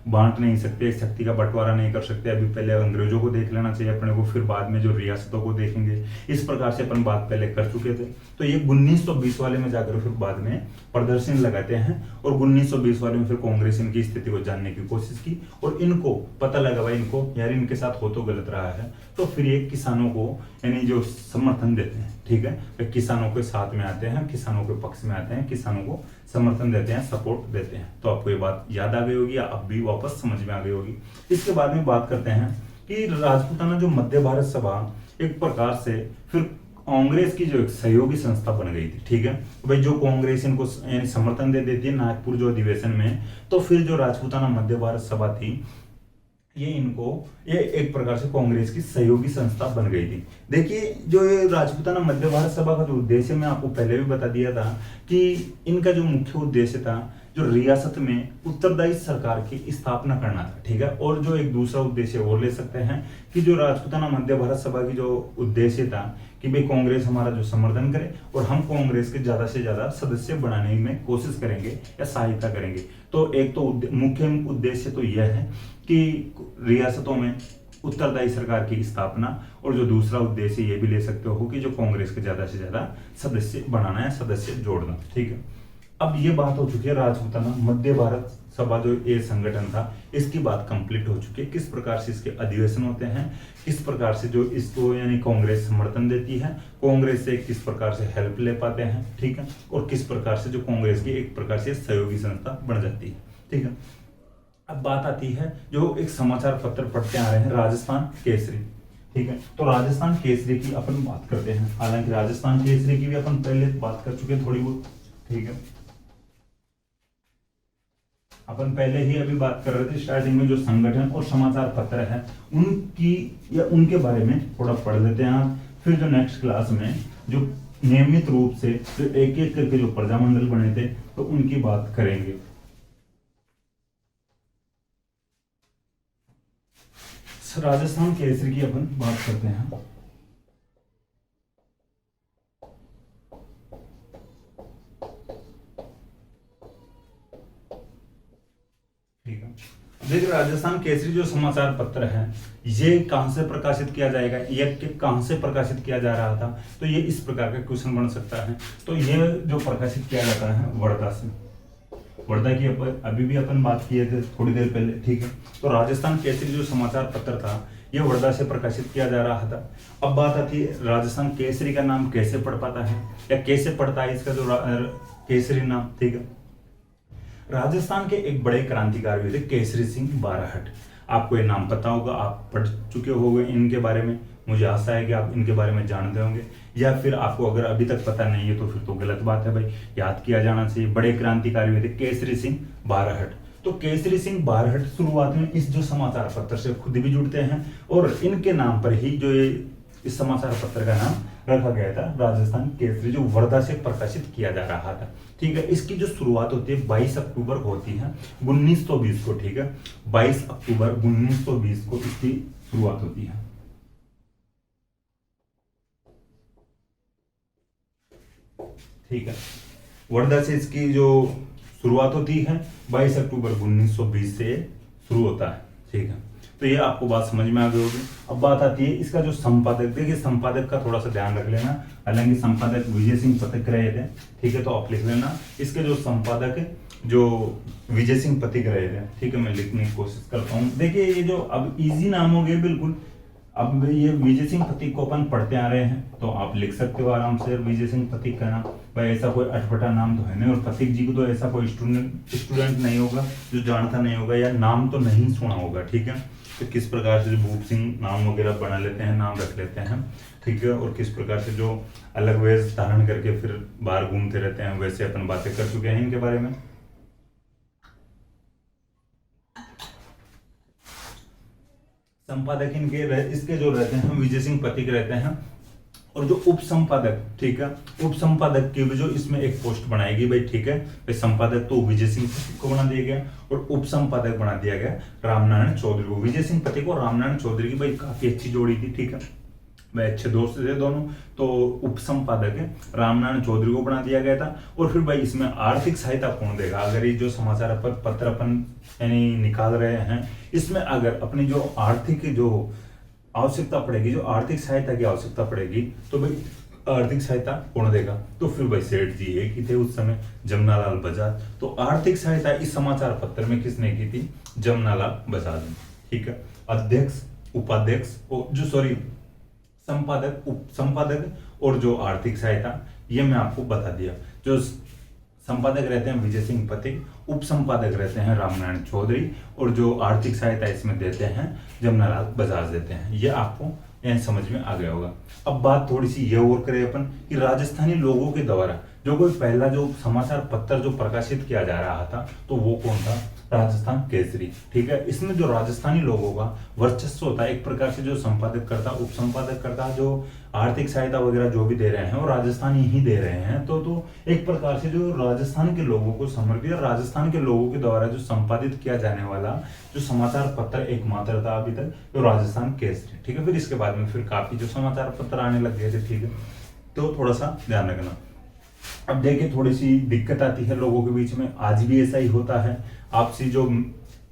बांट नहीं सकते, शक्ति का बंटवारा नहीं कर सकते, अभी पहले अंग्रेजों को देख लेना चाहिए अपने को, फिर बाद में जो रियासतों को देखेंगे। इस प्रकार से अपन बात पहले कर चुके थे। तो ये 1920 वाले में जाकर फिर बाद में प्रदर्शन लगाते हैं, और 1920 वाले में फिर कांग्रेस इनकी स्थिति को जानने की कोशिश की, और इनको पता लगा भाई इनको यार इनके साथ हो तो गलत रहा है, तो फिर ये किसानों को यानी जो समर्थन देते हैं, ठीक है, तो किसानों के साथ में आते हैं, किसानों के पक्ष में आते हैं, किसानों को समर्थन देते हैं, सपोर्ट देते हैं। तो आपको ये बात याद आ गई होगी या अब भी वापस समझ में आ गई होगी। इसके बाद में बात करते हैं कि राजपूताना जो मध्य भारत सभा एक प्रकार से फिर कांग्रेस की जो एक सहयोगी संस्था बन गई थी, ठीक है। भाई जो कांग्रेस इनको यानी समर्थन दे देती है नागपुर जो अधिवेशन में, तो फिर जो राजपूताना मध्य भारत सभा थी ये एक प्रकार से कांग्रेस की सहयोगी संस्था बन गई थी। देखिए जो ये राजपूताना मध्य भारत सभा का जो उद्देश्य मैं आपको पहले भी बता दिया था कि इनका जो मुख्य उद्देश्य था जो रियासत में उत्तरदायी सरकार की स्थापना करना था, ठीक है। और जो एक दूसरा उद्देश्य और ले सकते हैं कि जो राजपूताना मध्य भारत सभा की जो उद्देश्य था कि भाई कांग्रेस हमारा जो समर्थन करे और हम कांग्रेस के ज्यादा से ज्यादा सदस्य बनाने में कोशिश करेंगे या सहायता करेंगे। तो एक तो मुख्य उद्देश्य तो यह है कि रियासतों में उत्तरदायी सरकार की स्थापना, और जो दूसरा उद्देश्य ये भी ले सकते हो कि जो कांग्रेस के ज्यादा से ज्यादा सदस्य बनाना है, सदस्य जोड़ना, ठीक है। अब ये बात हो चुकी है राजपूताना मध्य भारत सभा जो ये संगठन था इसकी बात कंप्लीट हो चुकी है, किस प्रकार से इसके अधिवेशन होते हैं, किस प्रकार से जो इसको यानी कांग्रेस समर्थन देती है, कांग्रेस से किस प्रकार से हेल्प ले पाते हैं, ठीक है, और किस प्रकार से जो कांग्रेस की एक प्रकार से सहयोगी संस्था बन जाती है, ठीक है। अब बात आती है जो एक समाचार पत्र पढ़ते आ रहे हैं राजस्थान केसरी, ठीक है। तो राजस्थान केसरी की अपन बात करते हैं, हालांकि राजस्थान केसरी की भी अपन पहले बात कर चुके हैं थोड़ी बहुत, ठीक है। अपन पहले ही अभी बात कर रहे थे स्टार्टिंग में जो संगठन और समाचार पत्र है उनकी या उनके बारे में थोड़ा पढ़ लेते हैं आप, फिर जो नेक्स्ट क्लास में जो नियमित रूप से जो एक एक करके जो प्रजामंडल बने थे तो उनकी बात करेंगे। राजस्थान केसरी की अपन बात करते हैं। ठीक है, देखिए राजस्थान केसरी जो समाचार पत्र है ये कहां से प्रकाशित किया जाएगा, ये कहां से प्रकाशित किया जा रहा था, तो ये इस प्रकार का क्वेश्चन बन सकता है। तो ये जो प्रकाशित किया जाता है वर्धा से, वर्धा की अभी भी अपन बात किए थे थोड़ी देर पहले, ठीक है। तो राजस्थान केसरी जो समाचार पत्र था ये वर्धा से प्रकाशित किया जा रहा था। अब बात आती है राजस्थान केसरी का नाम कैसे पढ़ पाता है या कैसे पढ़ता है इसका जो केसरी नाम, ठीक है। राजस्थान के एक बड़े क्रांतिकारी थे केसरी सिंह बाराहट, आपको ये नाम पता होगा, आप पढ़ चुके होंगे इनके बारे में, मुझे आशा है कि आप इनके बारे में जानते होंगे, या फिर आपको अगर अभी तक पता नहीं है तो फिर तो गलत बात है भाई, याद किया जाना चाहिए। बड़े क्रांतिकारी थे केसरी सिंह बाराहट। तो केसरी सिंह बाराहट शुरुआत में इस जो समाचार पत्र से खुद भी जुड़ते हैं और इनके नाम पर ही जो ये इस समाचार पत्र का नाम रखा गया था राजस्थान केसरी, जो वर्धा से प्रकाशित किया जा रहा था, ठीक है। इसकी जो शुरुआत होती है 22 अक्टूबर को होती है 1920 को, ठीक है। 22 अक्टूबर 1920 को इसकी शुरुआत होती है, ठीक है। वर्धा से इसकी जो शुरुआत होती है 22 अक्टूबर 1920 से शुरू होता है, ठीक है। तो ये आपको बात समझ में आ गई होगी। अब बात आती है इसका जो संपादक, देखिए संपादक का थोड़ा सा ध्यान रख लेना, हालांकि संपादक विजय सिंह पथिक रहे थे, ठीक है, तो आप लिख लेना इसके जो संपादक है जो विजय सिंह पथिक रहे थे, ठीक है। मैं लिखने की कोशिश करता हूँ। देखिए ये जो अब इजी नाम हो गए बिल्कुल, अब ये विजय सिंह पथिक को अपन पढ़ते आ रहे हैं तो आप लिख सकते हो आराम से विजय सिंह पथिक का नाम, भाई ऐसा कोई अटपटा नाम तो है नहीं, और पथिक जी को तो ऐसा कोई स्टूडेंट नहीं होगा जो जानता नहीं होगा या नाम तो नहीं सुना होगा, ठीक है। तो किस प्रकार से भूप सिंह नाम वगैरह बना लेते हैं, नाम रख लेते हैं, ठीक है, और किस प्रकार से जो अलग वेश धारण करके फिर बाहर घूमते रहते हैं, वैसे अपन बातें कर चुके हैं इनके बारे में। संपादक इनके इसके जो रहते हैं विजय सिंह पथिक रहते हैं, और जो उप संपादक, ठीक है, उप संपादक की भी जो इसमें एक पोस्ट बनाएगी भाई, ठीक है भाई। संपादक तो विजय सिंह पति को बना दिया गया और उप संपादक बना दिया गया रामनारायण चौधरी को। विजय सिंह पति को रामनारायण चौधरी की भाई काफी अच्छी जोड़ी थी, ठीक है भाई, अच्छे दोस्त थे दोनों। तो उप संपादक है रामनारायण चौधरी को बना दिया गया था। और फिर भाई इसमें आर्थिक सहायता कौन देगा? अगर ये जो समाचार पत्र अपन यानी निकाल रहे हैं, इसमें अगर अपनी जो आर्थिक जो आवश्यकता पड़ेगी, जो आर्थिक सहायता की आवश्यकता पड़ेगी, तो भाई आर्थिक सहायता कौन देगा? तो फिर भाई सेठ जी एक ही थे उस समय, जमनालाल बजाज। तो आर्थिक सहायता इस समाचार पत्र में किसने की थी? जमनालाल बजाज ने, ठीक है। अध्यक्ष, उपाध्यक्ष और जो सॉरी संपादक, उप संपादक और जो आर्थिक सहायता, ये मैं आपको बता दिया। जो संपादक रहते हैं विजय सिंह पति, उप संपादक रहते हैं रामनारायण चौधरी और जो आर्थिक सहायता इसमें देते हैं जमनालाल बजाज देते हैं। ये आपको यह समझ में आ गया होगा। अब बात थोड़ी सी ये और करें अपन कि राजस्थानी लोगों के द्वारा जो कोई पहला जो समाचार पत्र जो प्रकाशित किया जा रहा था, तो वो कौन था? राजस्थान केसरी, ठीक है। इसमें जो राजस्थानी लोगों का वर्चस्व होता है, एक प्रकार से जो संपादक करता, उप संपादक करता, जो आर्थिक सहायता वगैरह जो भी दे रहे हैं वो राजस्थानी ही दे रहे हैं। तो एक प्रकार से जो राजस्थान के लोगों को समर्पित, राजस्थान के लोगों के द्वारा जो संपादित किया जाने वाला जो समाचार पत्र एकमात्र था अभी तक, तो राजस्थान केसरी, ठीक है। फिर इसके बाद में फिर काफी जो समाचार पत्र आने लग गए थे, ठीक है। तो थोड़ा सा ध्यान रखना। अब देखिए थोड़ी सी दिक्कत आती है लोगों के बीच में, आज भी ऐसा ही होता है। आपसी जो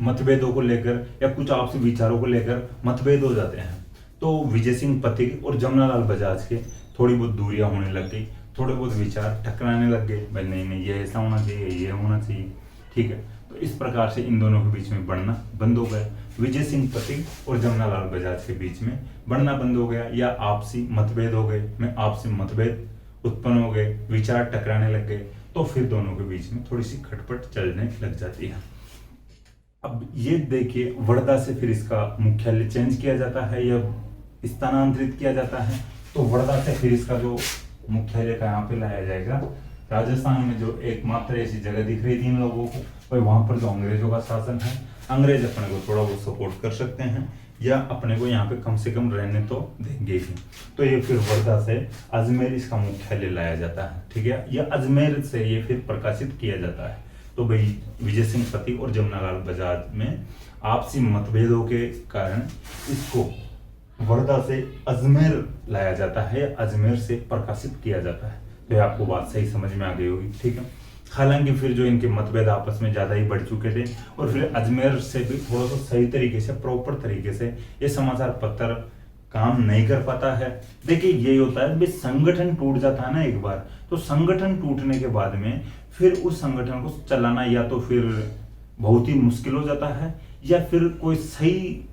मतभेदों को लेकर या कुछ आपसी विचारों को लेकर मतभेद हो जाते हैं, तो विजय सिंह पति और जमनालाल बजाज के थोड़ी बहुत दूरियां होने लग गई, थोड़े बहुत विचार टकराने लग गए, भाई नहीं नहीं ये ऐसा होना चाहिए, ये होना चाहिए, ठीक है। तो इस प्रकार से इन दोनों के बीच में बढ़ना बंद हो गया। विजय सिंह पति और जमनालाल बजाज के बीच में बढ़ना बंद हो गया, या आपसी मतभेद हो गए, में आपसी मतभेद उत्पन्न हो गए, विचार टकराने लग गए, तो फिर दोनों के बीच में थोड़ी सी खटपट चलने लग जाती है। अब ये देखिए वर्धा से फिर इसका मुख्यालय चेंज किया जाता है या स्थानांतरित किया जाता है। तो वर्धा से फिर इसका जो मुख्यालय कहाँ पे लाया जाएगा? राजस्थान में जो एकमात्र ऐसी जगह दिख रही थी इन लोगों को, भाई वहां पर जो अंग्रेजों का शासन है, अंग्रेज अपने को थोड़ा बहुत सपोर्ट कर सकते हैं या अपने को यहाँ पे कम से कम रहने तो देंगे ही। तो ये फिर वर्धा से अजमेर इसका मुख्यालय लाया जाता है, ठीक है। या अजमेर से ये फिर प्रकाशित किया जाता है। तो भाई विजय सिंह पति और जमनालाल बजाज में आपसी मतभेदों के कारण इसको वर्धा से अजमेर लाया जाता है, अजमेर से प्रकाशित किया जाता है। तो ये आपको बात सही समझ में आ गई होगी, ठीक है। हालांकि फिर जो इनके मतभेद आपस में ज्यादा ही बढ़ चुके थे और फिर अजमेर से भी थोड़ा सा सही तरीके से, प्रॉपर तरीके से ये समाचार पत्र काम नहीं कर पाता है। देखिए यही होता है, संगठन टूट जाता है ना एक बार, तो संगठन टूटने के बाद में फिर उस संगठन को चलाना या तो फिर बहुत ही मुश्किल हो जाता है, या फिर कोई सही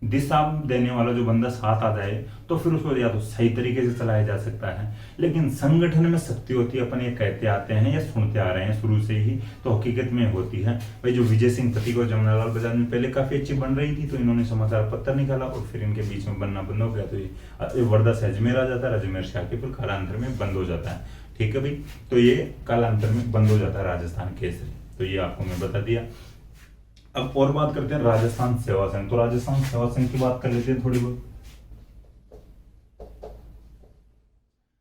दिशा देने वाला जो बंदा साथ आ जाए तो फिर उसको या तो सही तरीके से चलाया जा सकता है। लेकिन संगठन में शक्ति होती है, अपन ये कहते आते हैं या सुनते आ रहे हैं शुरू से ही, तो हकीकत में होती है। भाई जो विजय सिंह पति को जमनालाल बजाज में पहले काफी अच्छी बन रही थी, तो इन्होंने समाचार पत्र निकाला और फिर इनके बीच में बनना बंद हो गया। तो ये वर्धा से अजमेर आ जाता है, अजमेर से आके फिर कालांतर में बंद हो जाता है, ठीक है भाई। तो ये कालांतर में बंद हो जाता है राजस्थान केसरी। तो ये आपको मैं बता दिया। अब और बात करते हैं राजस्थान सेवा संघ। तो राजस्थान सेवा संघ की बात कर लेते हैं थोड़ी बहुत।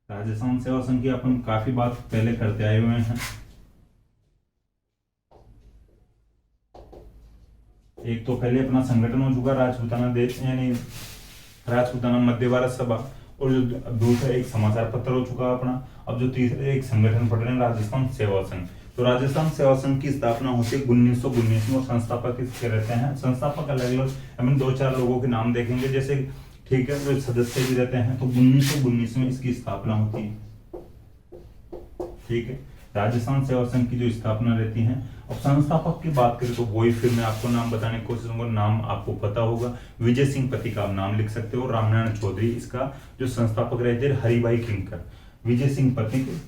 राजस्थान सेवा संघ की अपन काफी बात पहले करते आए हुए हैं। एक तो पहले अपना संगठन हो चुका राजपूताना देश यानी राजपूताना मध्य भारत सभा, और जो दूसरा एक समाचार पत्र हो चुका अपना। अब जो तीसरा एक संगठन पढ़ रहे हैं राजस्थान सेवा संघ। तो राजस्थान सेवा संघ की स्थापना होती है 1919 में, और संस्थापक इसके रहते हैं, संस्थापक अलग अलग हम 2-4 लोगों के नाम देखेंगे जैसे, ठीक है, जो सदस्य भी रहते हैं। तो 1919 में इसकी स्थापना होती है, ठीक है। राजस्थान सेवा संघ की जो स्थापना रहती है। अब संस्थापक की बात करें तो वही फिर मैं आपको नाम बताने की कोशिश करूंगा, नाम आपको पता होगा। विजय सिंह पति का आप नाम लिख सकते हो, रामनारायण चौधरी इसका जो संस्थापक रहते हैं, हरिभाई किंकर। विजय सिंह पति के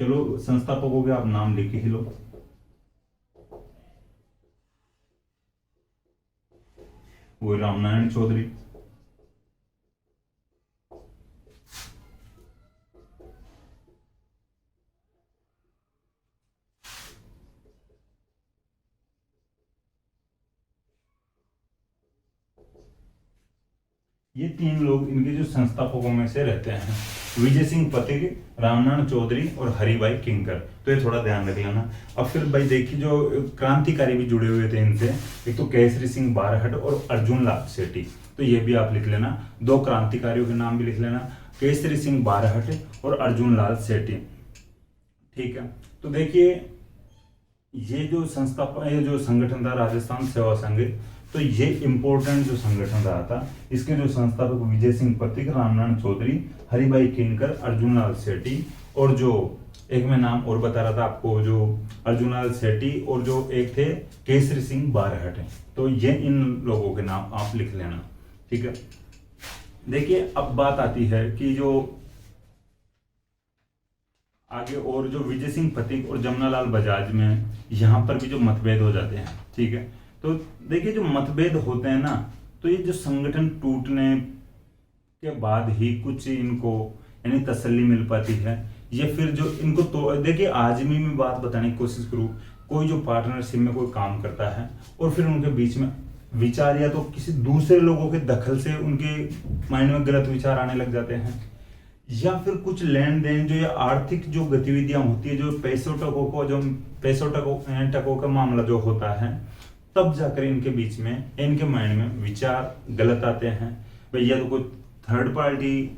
चलो संस्थापकों के आप नाम लिख ही लो। वो रामनारायण चौधरी, ये 3 लोग इनके जो संस्थापकों में से रहते हैं। विजय सिंह पथिक, रामनारायण चौधरी और हरिभाई किंकर। तो ये थोड़ा ध्यान रख लेना। अब फिर भाई देखिए जो क्रांतिकारी भी जुड़े हुए थे इनसे, एक तो केसरी सिंह बारहट और अर्जुन लाल सेठी। तो ये भी आप लिख लेना, दो क्रांतिकारियों के नाम भी लिख लेना, केसरी सिंह बारहट और अर्जुन लाल सेठी। ठीक है, तो देखिए ये जो ये जो संगठन था राजस्थान सेवा संघ, तो ये इंपॉर्टेंट जो संगठन रहा था, इसके जो संस्थापक विजय सिंह पथिक, रामनारायण चौधरी, हरिभाई किंकर, अर्जुन लाल सेठी, और जो एक मैं नाम और बता रहा था आपको, जो अर्जुन लाल सेठी और जो एक थे केसरी सिंह बारहट। तो ये इन लोगों के नाम आप लिख लेना। ठीक है, देखिए अब बात आती है कि जो आगे और जो विजय सिंह पथिक और जमनालाल बजाज में यहाँ पर भी जो मतभेद हो जाते हैं। ठीक है, तो देखिए जो मतभेद होते हैं ना, तो ये जो संगठन टूटने के बाद ही कुछ इनको यानी तसल्ली मिल पाती है, ये फिर जो इनको तो देखिए आज भी मैं बात बताने की कोशिश करूँ, कोई जो पार्टनरशिप में कोई काम करता है और फिर उनके बीच में विचार या तो किसी दूसरे लोगों के दखल से उनके माइंड में गलत विचार आने लग जाते हैं, या फिर कुछ लेन देन जो या आर्थिक जो गतिविधियां होती है, जो पैसों टकों का मामला जो होता है, तब जाकर इनके बीच में इनके माइंड में विचार गलत आते हैं। भैया तो कोई थर्ड पार्टी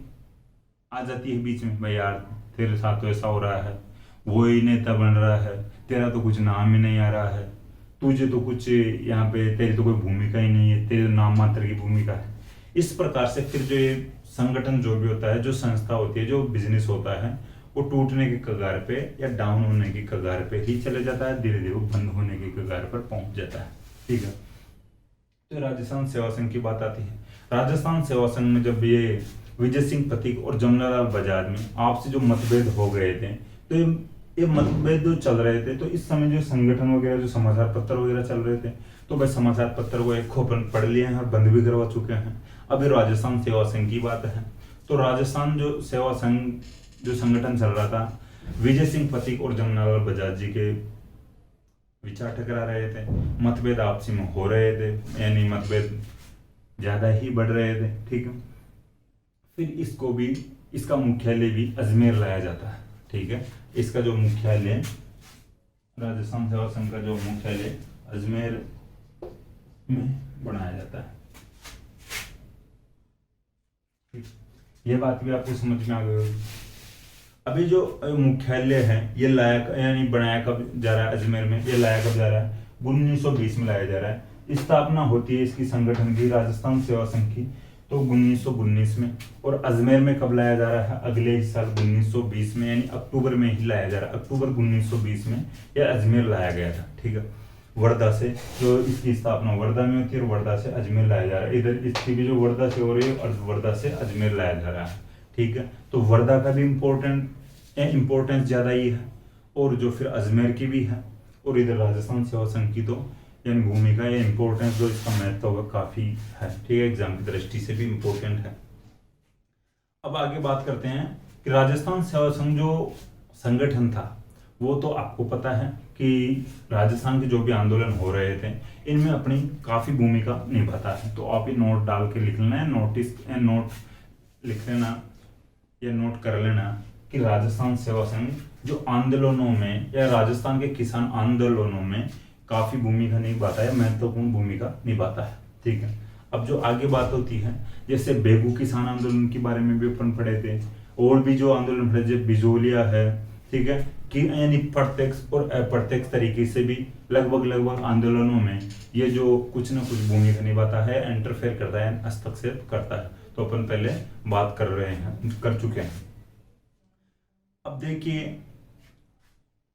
आ जाती है बीच में, भाई यार तेरे साथ तो ऐसा हो रहा है, वो ही नेता बन रहा है, तेरा तो कुछ नाम ही नहीं आ रहा है, तुझे तो कुछ यहाँ पे तेरी तो कोई भूमिका ही नहीं है, तेरे नाम मात्र की भूमिका है। इस प्रकार से फिर जो ये संगठन जो भी होता है, जो संस्था होती है, जो बिजनेस होता है, वो टूटने की कगार पे या डाउन होने की कगार पे ही चले जाता है, धीरे धीरे वो बंद होने की कगार पर पहुंच जाता है। ठीक है, तो राजस्थान सेवा संघ की बात आती है। राजस्थान सेवा संघ में जब ये विजय सिंह पथिक और जमनालाल बजाज में आपसे जो मतभेद हो गए थे, तो ये मतभेद जो चल रहे थे, तो इस समय जो संगठन वगैरह जो समाचार पत्र वगैरह चल रहे थे, तो भाई समाचार पत्र को एक खोपन पढ़ लिए हैं और बंद भी करवा चुके हैं। अभी राजस्थान सेवा संघ की बात है, तो राजस्थान जो सेवा संघ जो संगठन चल रहा था, विजय सिंह पथिक और जमनालाल बजाज जी के विचार टकरा रहे थे, मतभेद आपसी में हो रहे थे, यानी मतभेद ज्यादा ही बढ़ रहे थे। ठीक है, फिर इसका मुख्यालय भी अजमेर लाया जाता है। ठीक है, इसका जो मुख्यालय राजस्थान सेवा संघ का जो मुख्यालय अजमेर में बनाया जाता है। ये बात भी आपको समझ में आ गई होगी। अभी जो मुख्यालय है ये लाया यानी बनाया कब जा रहा है अजमेर में, ये लाया कब जा रहा है 1920 में लाया जा रहा है। स्थापना होती है इसकी संगठन की राजस्थान सेवा संघ की तो 1919 में, और अजमेर में कब लाया जा रहा है अगले ही साल 1920 में, यानी अक्टूबर में ही लाया जा रहा है। अक्टूबर 1920 में यह अजमेर लाया गया था। ठीक है, वर्धा से जो इसकी स्थापना वर्धा में होती है और वर्धा से अजमेर लाया जा रहा है। इधर इसकी भी जो वर्धा से हो रही है और वर्धा से अजमेर लाया जा रहा है। ठीक है, तो वर्धा का भी इम्पोर्टेंस ज्यादा ही है, और जो फिर अजमेर की भी है, और इधर राजस्थान सेवा संघ की तो यानी भूमिका या इम्पोर्टेंस जो इसका महत्व होगा काफी है। ठीक है, एग्जाम की दृष्टि से भी इम्पोर्टेंट है। अब आगे बात करते हैं कि राजस्थान सेवा संघ जो संगठन था वो तो आपको पता है कि राजस्थान के जो भी आंदोलन हो रहे थे इनमें अपनी काफी भूमिका निभाता है। तो आप ये नोट डाल के लिख लेना है, नोट लिख लेना या नोट कर लेना कि राजस्थान सेवा संघ जो आंदोलनों में या राजस्थान के किसान आंदोलनों में काफी भूमिका निभाता है, महत्वपूर्ण भूमिका निभाता है। ठीक है, अब जो आगे बात होती है जैसे बेगू किसान आंदोलन के बारे में भी अपन पढ़े थे, और भी जो आंदोलन पढ़े जैसे बिजोलिया है। ठीक है, कि यानी प्रत्यक्ष और अप्रत्यक्ष तरीके से भी लगभग आंदोलनों में ये जो कुछ ना कुछ भूमिका निभाता है, इंटरफेयर करता है, हस्तक्षेप करता है। तो अपन पहले बात कर चुके हैं। अब देखिए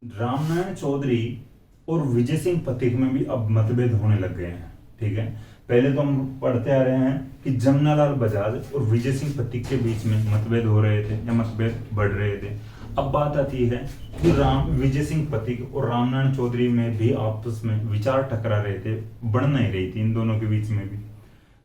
रामनारायण चौधरी और विजय सिंह पथिक में भी अब मतभेद होने लग गए हैं। ठीक है, पहले तो हम पढ़ते आ रहे हैं कि जमनालाल बजाज और विजय सिंह पथिक के बीच में मतभेद हो रहे थे या मतभेद बढ़ रहे थे। अब बात आती है कि विजय सिंह पथिक और रामनारायण चौधरी में भी आपस में विचार टकरा रहे थे, बढ़ नहीं रही थी इन दोनों के बीच में भी।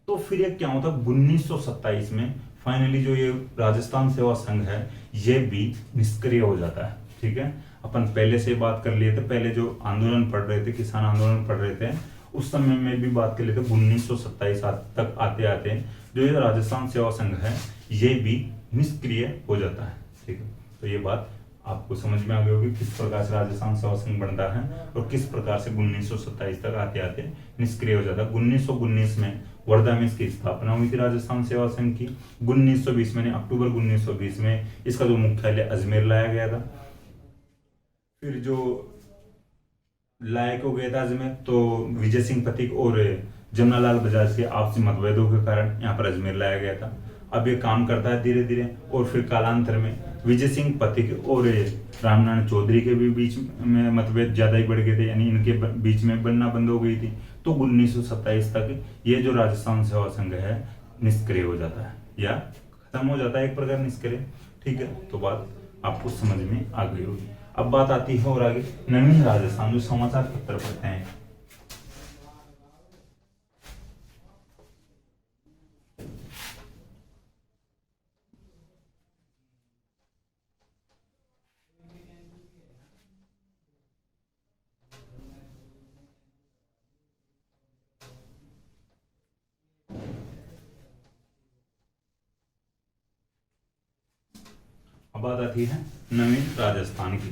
तो फिर ये क्या होता 1927 में फाइनली जो ये राजस्थान सेवा संघ है ये भी निष्क्रिय हो जाता है। ठीक है, अपन पहले से बात कर लिए थे, पहले जो आंदोलन पढ़ रहे थे, किसान आंदोलन पढ़ रहे थे, उस समय में भी बात कर लिए थे। 1927 तक आते आते जो ये राजस्थान सेवा संघ है ये भी निष्क्रिय हो जाता है। ठीक है, तो ये बात आपको समझ में आ गई होगी किस प्रकार से राजस्थान सेवा संघ बनता है और किस प्रकार से 1927 तक आते आते निष्क्रिय हो जाता है। 1919 में वर्धा में इसकी स्थापना हुई थी राजस्थान सेवा संघ की। 1920 में अक्टूबर 1920 में इसका जो मुख्यालय अजमेर लाया गया था। फिर जो लायक हो गया था अजमेर, तो विजय सिंह पथिक और जमनालाल बजाज के आपसी मतभेदों के कारण यहाँ पर अजमेर लाया गया था। अब ये काम करता है धीरे धीरे, और फिर कालांतर में विजय सिंह पथिक और रामनारायण चौधरी के भी बीच में मतभेद ज्यादा ही बढ़ गए थे, यानी इनके बीच में बनना बंद हो गई थी। तो 1927 तक ये जो राजस्थान सेवा संघ है निष्क्रिय हो जाता है या खत्म हो जाता है, एक प्रकार निष्क्रिय। ठीक है, तो बात आपको समझ में आ गई होगी। अब बात आती है और आगे नवीन राजस्थान, जो समाचार पत्र पढ़ते हैं। अब बात आती है नवीन राजस्थान की।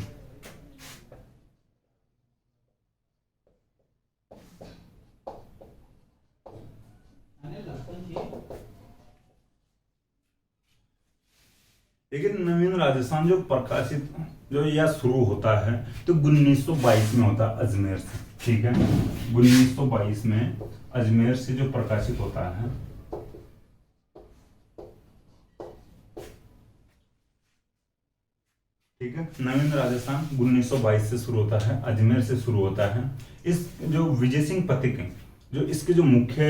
लेकिन नवीन राजस्थान जो प्रकाशित जो या शुरू होता है तो 1922 में होता है अजमेर से। ठीक है, 1922 में अजमेर से जो प्रकाशित होता है। ठीक है, नवीन राजस्थान 1922 से शुरू होता है, अजमेर से शुरू होता है। इस जो विजय सिंह पथिक जो इसके जो मुख्य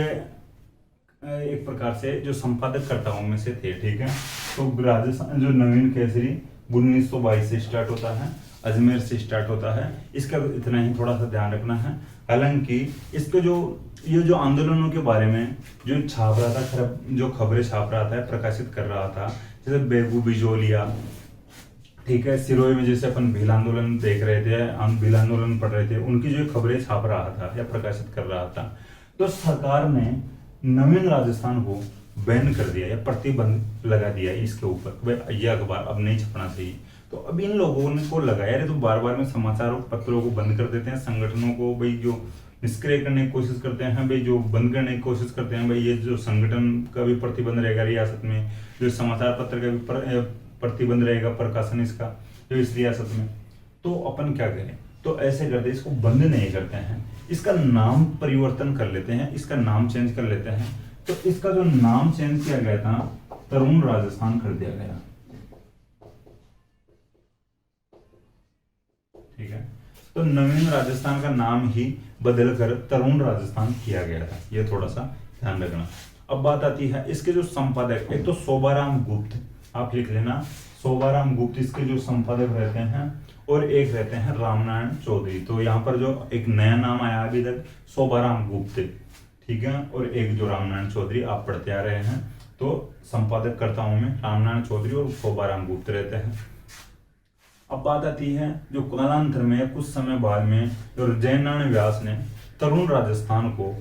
एक प्रकार से जो संपादक कर्ताओं में से थे। ठीक है, तो राजस्थान जो नवीन केसरी 1922 से स्टार्ट होता है, अजमेर से स्टार्ट होता है। इसका इतना ही थोड़ा सा ध्यान रखना है। हालांकि इसके जो ये जो आंदोलनों के बारे में जो छाप रहा था, जो खबरें छाप रहा था, प्रकाशित कर रहा था, जैसे बेगू बिजोलिया, ठीक है, सिरोही में जैसे अपन भील आंदोलन देख रहे थे, हम भील आंदोलन पढ़ रहे थे, उनकी जो खबरें छाप रहा था या प्रकाशित कर रहा था, तो सरकार ने नवीन राजस्थान को बैन कर दिया या प्रतिबंध लगा दिया इसके ऊपर, यह अखबार अब नहीं छपना चाहिए। तो अब इन लोगों ने को लगाया रे, तो बार बार में समाचार पत्रों को बंद कर देते हैं, संगठनों को भाई जो निष्क्रिय करने की कोशिश करते हैं, भाई जो बंद करने की कोशिश करते हैं, भाई ये जो संगठन का भी प्रतिबंध रहेगा रियासत में, जो समाचार पत्र का भी प्रतिबंध रहेगा प्रकाशन इसका जो इस रियासत में। तो अपन क्या करें, तो ऐसे करते, इसको बंद नहीं करते हैं, इसका नाम परिवर्तन कर लेते हैं, इसका नाम चेंज कर लेते हैं। तो इसका जो नाम चेंज किया गया था तरुण राजस्थान कर दिया गया। ठीक है, तो नवीन राजस्थान का नाम ही बदलकर तरुण राजस्थान किया गया था, यह थोड़ा सा ध्यान रखना। अब बात आती है इसके जो संपादक, एक तो शोभाराम गुप्त, आप लिख लेना, शोभाराम गुप्त इसके जो संपादक रहते हैं, और एक रहते हैं रामनारायण चौधरी। तो यहाँ पर जो एक नया नाम आया अभी तक शोभाराम गुप्त, ठीक है, और एक जो रामनारायण चौधरी आप पढ़ते आ रहे हैं। तो संपादक कर्ताओं में रामनारायण चौधरी और शोभाराम गुप्त रहते हैं। अब बात आती है जो कालांतर में कुछ समय बाद में जो जयनारायण व्यास ने तरुण राजस्थान को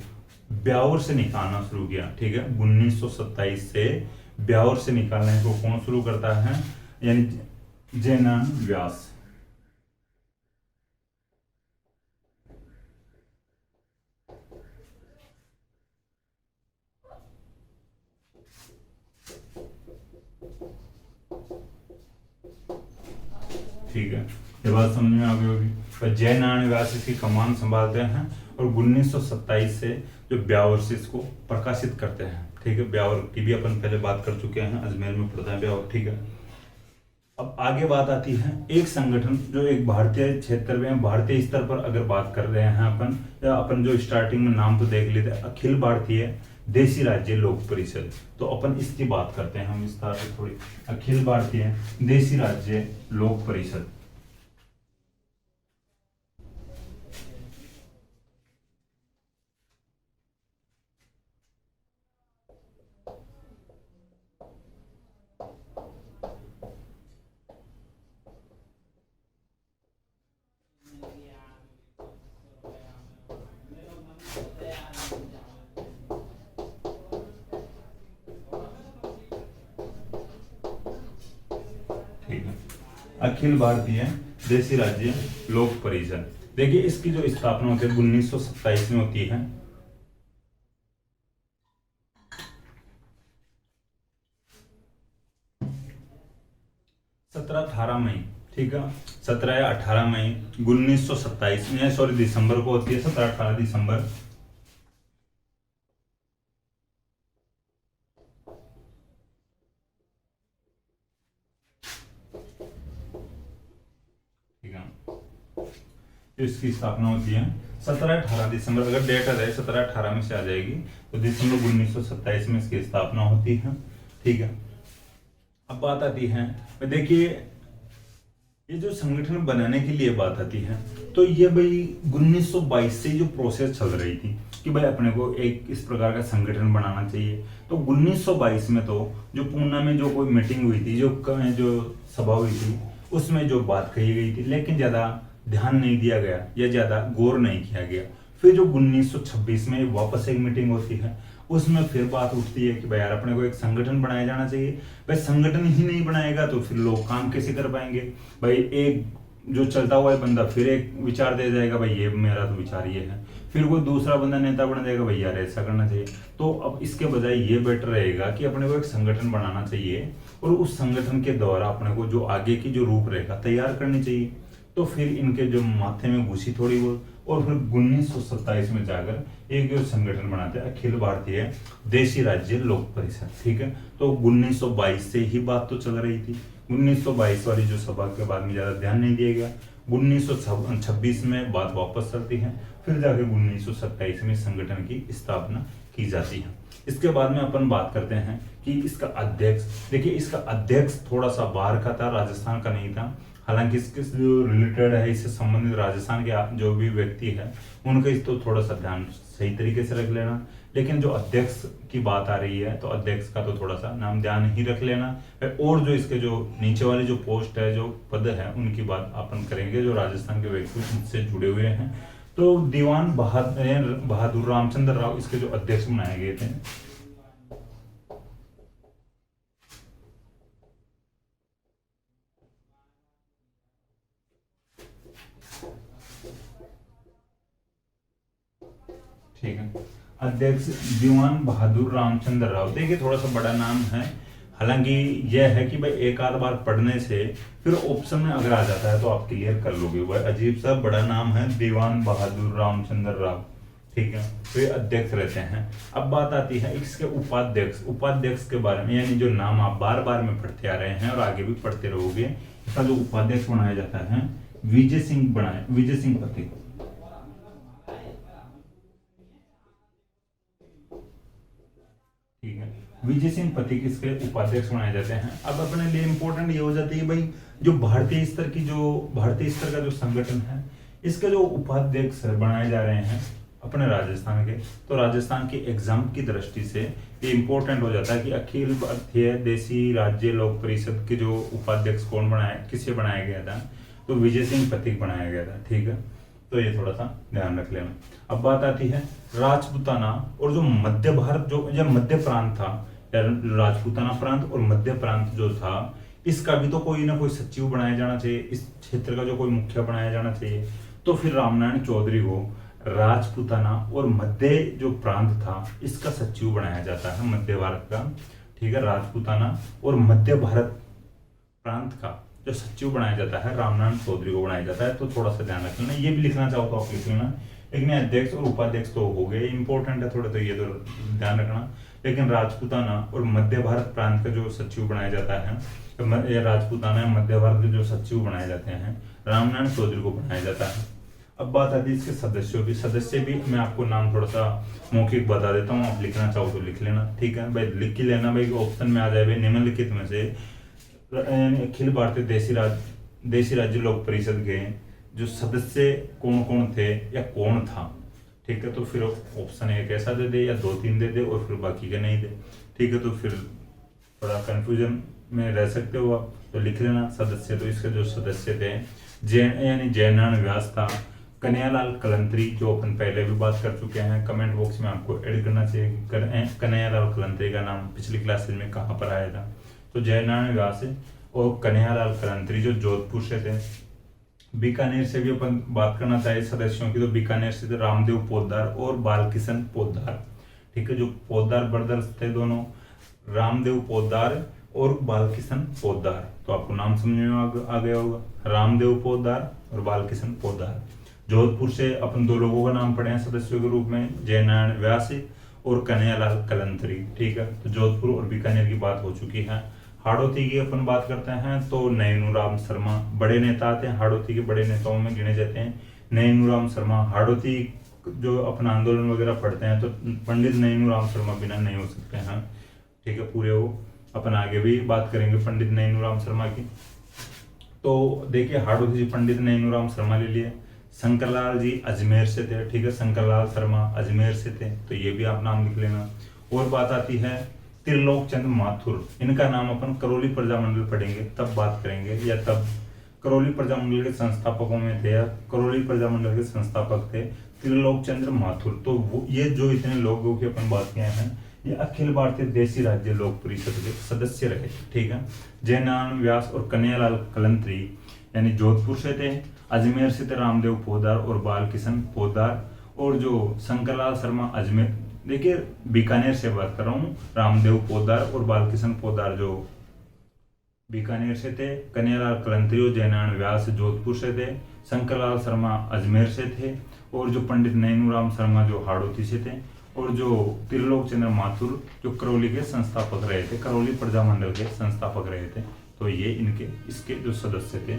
ब्यावर से निकालना शुरू किया। ठीक है, 1927 से ब्यावर से निकालने को कौन शुरू करता है, यानी जयनारायण व्यास। ठीक है, ये बात समझ में आ गई होगी। पर जयनारायण व्यास इसकी कमान संभालते हैं और 1927 से जो ब्यावर से इसको प्रकाशित करते हैं। ठीक है, ब्यावर की भी अपन पहले बात कर चुके हैं, अजमेर में पड़ता है ब्यावर। ठीक है, अब आगे बात आती है एक संगठन जो एक भारतीय क्षेत्र में, भारतीय स्तर पर अगर बात कर रहे हैं अपन, या अपन जो स्टार्टिंग में नाम तो देख लेते, अखिल भारतीय देशी राज्य लोक परिषद। तो अपन इसकी बात करते हैं हम विस्तार से थोड़ी। अखिल भारतीय देशी राज्य लोक परिषद, ठीक है। अखिल भारतीय देशी राज्य लोक परिषद, देखिए इसकी जो स्थापना होती है 1927 में होती है। सत्रह 18 मई, ठीक है, 17 या 18 मई 1927 में, सॉरी दिसंबर को होती है, 17-18 दिसंबर। ठीक है, तो इसकी स्थापना होती है 17-18 दिसंबर, अगर डेट आ जाए 17-18 में से आ जाएगी तो दिसंबर 1927 में इसकी स्थापना होती है। ठीक है, अब बात आती है, देखिए ये जो संगठन बनाने के लिए बात आती है, तो ये भाई 1922 से जो प्रोसेस चल रही थी कि भाई अपने को एक इस प्रकार का संगठन बनाना चाहिए, तो 1922 में तो जो पूना में जो कोई मीटिंग हुई थी, जो सभा हुई थी, उसमें जो बात कही गई थी, लेकिन ज्यादा ध्यान नहीं दिया गया या ज्यादा गौर नहीं किया गया। फिर जो 1926 में वापस एक मीटिंग होती है, उसमें फिर बात उठती है कि भाई यार अपने को एक संगठन बनाया जाना चाहिए। भाई संगठन ही नहीं बनाएगा तो फिर लोग काम कैसे कर पाएंगे। भाई एक जो चलता हुआ है बंदा फिर एक विचार दे जाएगा, भाई ये मेरा तो विचार ये है, फिर कोई दूसरा बंदा नेता बन जाएगा, भाई यार ऐसा करना चाहिए। तो अब इसके बजाय ये बेटर रहेगा कि अपने को एक संगठन बनाना चाहिए और उस संगठन के द्वारा अपने को जो आगे की जो रूपरेखा तैयार करनी चाहिए। तो फिर इनके जो माथे में घुसी थोड़ी बहुत, और फिर 1927 में जाकर एक जो संगठन बनाते हैं अखिल भारतीय देशी राज्य लोक परिषद। ठीक है, तो 1922 से ही बात तो चल रही थी, 1922 वाली जो सभा के बाद में ज्यादा ध्यान नहीं दिया गया, 1926 में बात वापस चलती है, फिर जाकर 1927 में संगठन की स्थापना की जाती है। इसके बाद में अपन बात करते हैं कि इसका अध्यक्ष, देखिए इसका अध्यक्ष थोड़ा सा बाहर का था, राजस्थान का नहीं था। हालांकि इसके जो रिलेटेड है, इससे संबंधित राजस्थान के जो भी व्यक्ति है उनका इस तो थोड़ा सा ध्यान सही तरीके से रख लेना, लेकिन जो अध्यक्ष की बात आ रही है तो अध्यक्ष का तो थोड़ा सा नाम ध्यान ही रख लेना। और जो इसके जो नीचे वाली जो पोस्ट है, जो पद है, उनकी बात अपन करेंगे जो राजस्थान के व्यक्ति उनसे जुड़े हुए हैं। तो दीवान बहादुर रामचंद्र राव इसके जो अध्यक्ष बनाए गए थे। ठीक है, अध्यक्ष दीवान बहादुर रामचंद्र राव, देखिए थोड़ा सा बड़ा नाम है। हालांकि यह है कि भाई एक आध बार पढ़ने से फिर ऑप्शन में अगर आ जाता है तो आप क्लियर कर लोगे। वह अजीब सा बड़ा नाम है, दीवान बहादुर रामचंद्र राव। ठीक है, तो ये अध्यक्ष रहते हैं। अब बात आती है इसके उपाध्यक्ष, उपाध्यक्ष के बारे में, यानी जो नाम आप बार बार में पढ़ते आ रहे हैं और आगे भी पढ़ते रहोगे। इसका जो उपाध्यक्ष बनाया जाता है विजय सिंह पथिक। ठीक है, विजय सिंह पथिक इसके उपाध्यक्ष बनाए जाते हैं। अब अपने लिए इंपॉर्टेंट ये हो जाती है भाई, जो भारतीय स्तर का जो संगठन है, इसके जो उपाध्यक्ष बनाए जा रहे हैं अपने राजस्थान के, तो राजस्थान के एग्जाम की दृष्टि से ये इंपॉर्टेंट हो जाता है कि अखिल भारतीय देशी राज्य लोक परिषद के जो उपाध्यक्ष किसे बनाया गया था, तो विजय सिंह पथिक बनाया गया था। ठीक है, तो ये थोड़ा सा ध्यान रख लेना। अब बात आती है राजपूताना और जो मध्य भारत जो मध्य प्रांत था, राजपूताना प्रांत और मध्य प्रांत जो था, इसका भी तो कोई ना कोई सचिव बनाया जाना चाहिए, इस क्षेत्र का जो कोई मुखिया बनाया जाना चाहिए। तो फिर रामनारायण चौधरी को राजपूताना और मध्य जो प्रांत था इसका सचिव बनाया जाता है, मध्य भारत का। ठीक है, राजपूताना और मध्य भारत प्रांत का जो सचिव बनाया जाता है रामनारायण चौधरी को बनाया जाता है। तो थोड़ा सा ध्यान रख लेना, ये भी लिखना चाहो तो आप लिख लेना, लेकिन अध्यक्ष और उपाध्यक्ष तो हो गए, इंपॉर्टेंट है थोड़ा, तो ये तो ध्यान रखना। लेकिन राजपूताना और मध्य भारत प्रांत का जो सचिव बनाया जाता है, तो राजपूताना मध्य भारत के जो सचिव बनाए जाते हैं रामनारायण चौधरी को बनाया जाता है। अब बात आती है इसके सदस्य भी मैं आपको नाम थोड़ा सा मौखिक बता देता हूँ, आप लिखना चाहो तो लिख लेना। ठीक है भाई, लिख ही लेना भाई, ऑप्शन में आ जाए भाई निम्नलिखित में से अखिल भारतीय देशी राज्य लोक परिषद के जो सदस्य कौन कौन थे या कौन था। ठीक है, तो फिर ऑप्शन एक ऐसा दे दे या 2-3 दे दे और फिर बाकी के नहीं दे। ठीक है, तो फिर थोड़ा कंफ्यूजन में रह सकते हो आप, तो लिख लेना सदस्य। तो इसके जो सदस्य थे जयनारायण व्यास था, कन्हैयालाल कलंतरी जो अपन पहले भी बात कर चुके हैं, कमेंट बॉक्स में आपको ऐड करना चाहिए कन्हैयालाल कलंतरी का नाम पिछली क्लासेज में कहाँ पर आया था। तो जयनारायण व्यास और कन्हैयालाल कलंतरी जो जोधपुर से थे। बीकानेर से भी अपन बात करना चाहिए सदस्यों की, तो बीकानेर से थे रामदेव पोद्दार और बालकिशन पोद्दार। ठीक है, जो पोद्दार ब्रदर्स थे दोनों, रामदेव पोद्दार और बालकिशन पोद्दार, तो आपको नाम समझ में आ गया होगा, रामदेव पोद्दार और बालकिशन पोद्दार। जोधपुर से अपन दो लोगों का नाम पढ़े हैं सदस्यों के रूप में, जयनारायण व्यास और कन्हैयालाल कलंतरी। ठीक है, तो जोधपुर और बीकानेर की बात हो चुकी है। हाड़ौती की अपन बात करते हैं तो नैनूराम शर्मा बड़े नेता आते हैं, हाड़ौती के बड़े नेताओं में गिने जाते हैं नैनूराम शर्मा। हाड़ौती जो अपना आंदोलन वगैरह पढ़ते हैं तो पंडित नैनूराम शर्मा बिना नहीं हो सकते हैं। ठीक है, पूरे वो अपन आगे भी बात करेंगे पंडित नैनूराम शर्मा की। तो देखिए हाड़ौती जी पंडित नैनूराम शर्मा ले लिए। शंकरलाल जी अजमेर से थे। ठीक है, शंकरलाल शर्मा अजमेर से थे, तो ये भी आप नाम लिख लेना। और बात आती है त्रिलोक चंद्र माथुर, इनका नाम अपन करौली प्रजामंडल पढ़ेंगे तब बात करेंगे, या तब करौली प्रजामंडल के संस्थापकों में थे, या करौली प्रजामंडल के संस्थापक थे त्रिलोक चंद्र माथुर। तो वो ये जो इतने लोगों की अपन बात किए हैं, ये अखिल भारतीय देसी राज्य लोक परिषद के सदस्य रहे। ठीक है, जयनारायण व्यास और कन्हैयालाल कलंतरी यानी जोधपुर से थे, अजमेर से थे रामदेव पोद्दार और बालकिशन पोद्दार, और जो शंकरलाल शर्मा अजमेर, देखिए बीकानेर से बात कर रहा हूँ, रामदेव पोद्दार और बालकिशन पोद्दार जो बीकानेर से थे, कन्हैयालाल कलंतरी और जयनारायण व्यास जोधपुर से थे, शंकरलाल शर्मा अजमेर से थे, और जो पंडित नैनूराम शर्मा जो हाड़ौती से थे, और जो त्रिलोक चंद्र माथुर जो करौली के संस्थापक रहे थे, करौली प्रजामंडल के संस्थापक रहे थे। तो ये इनके इसके जो सदस्य थे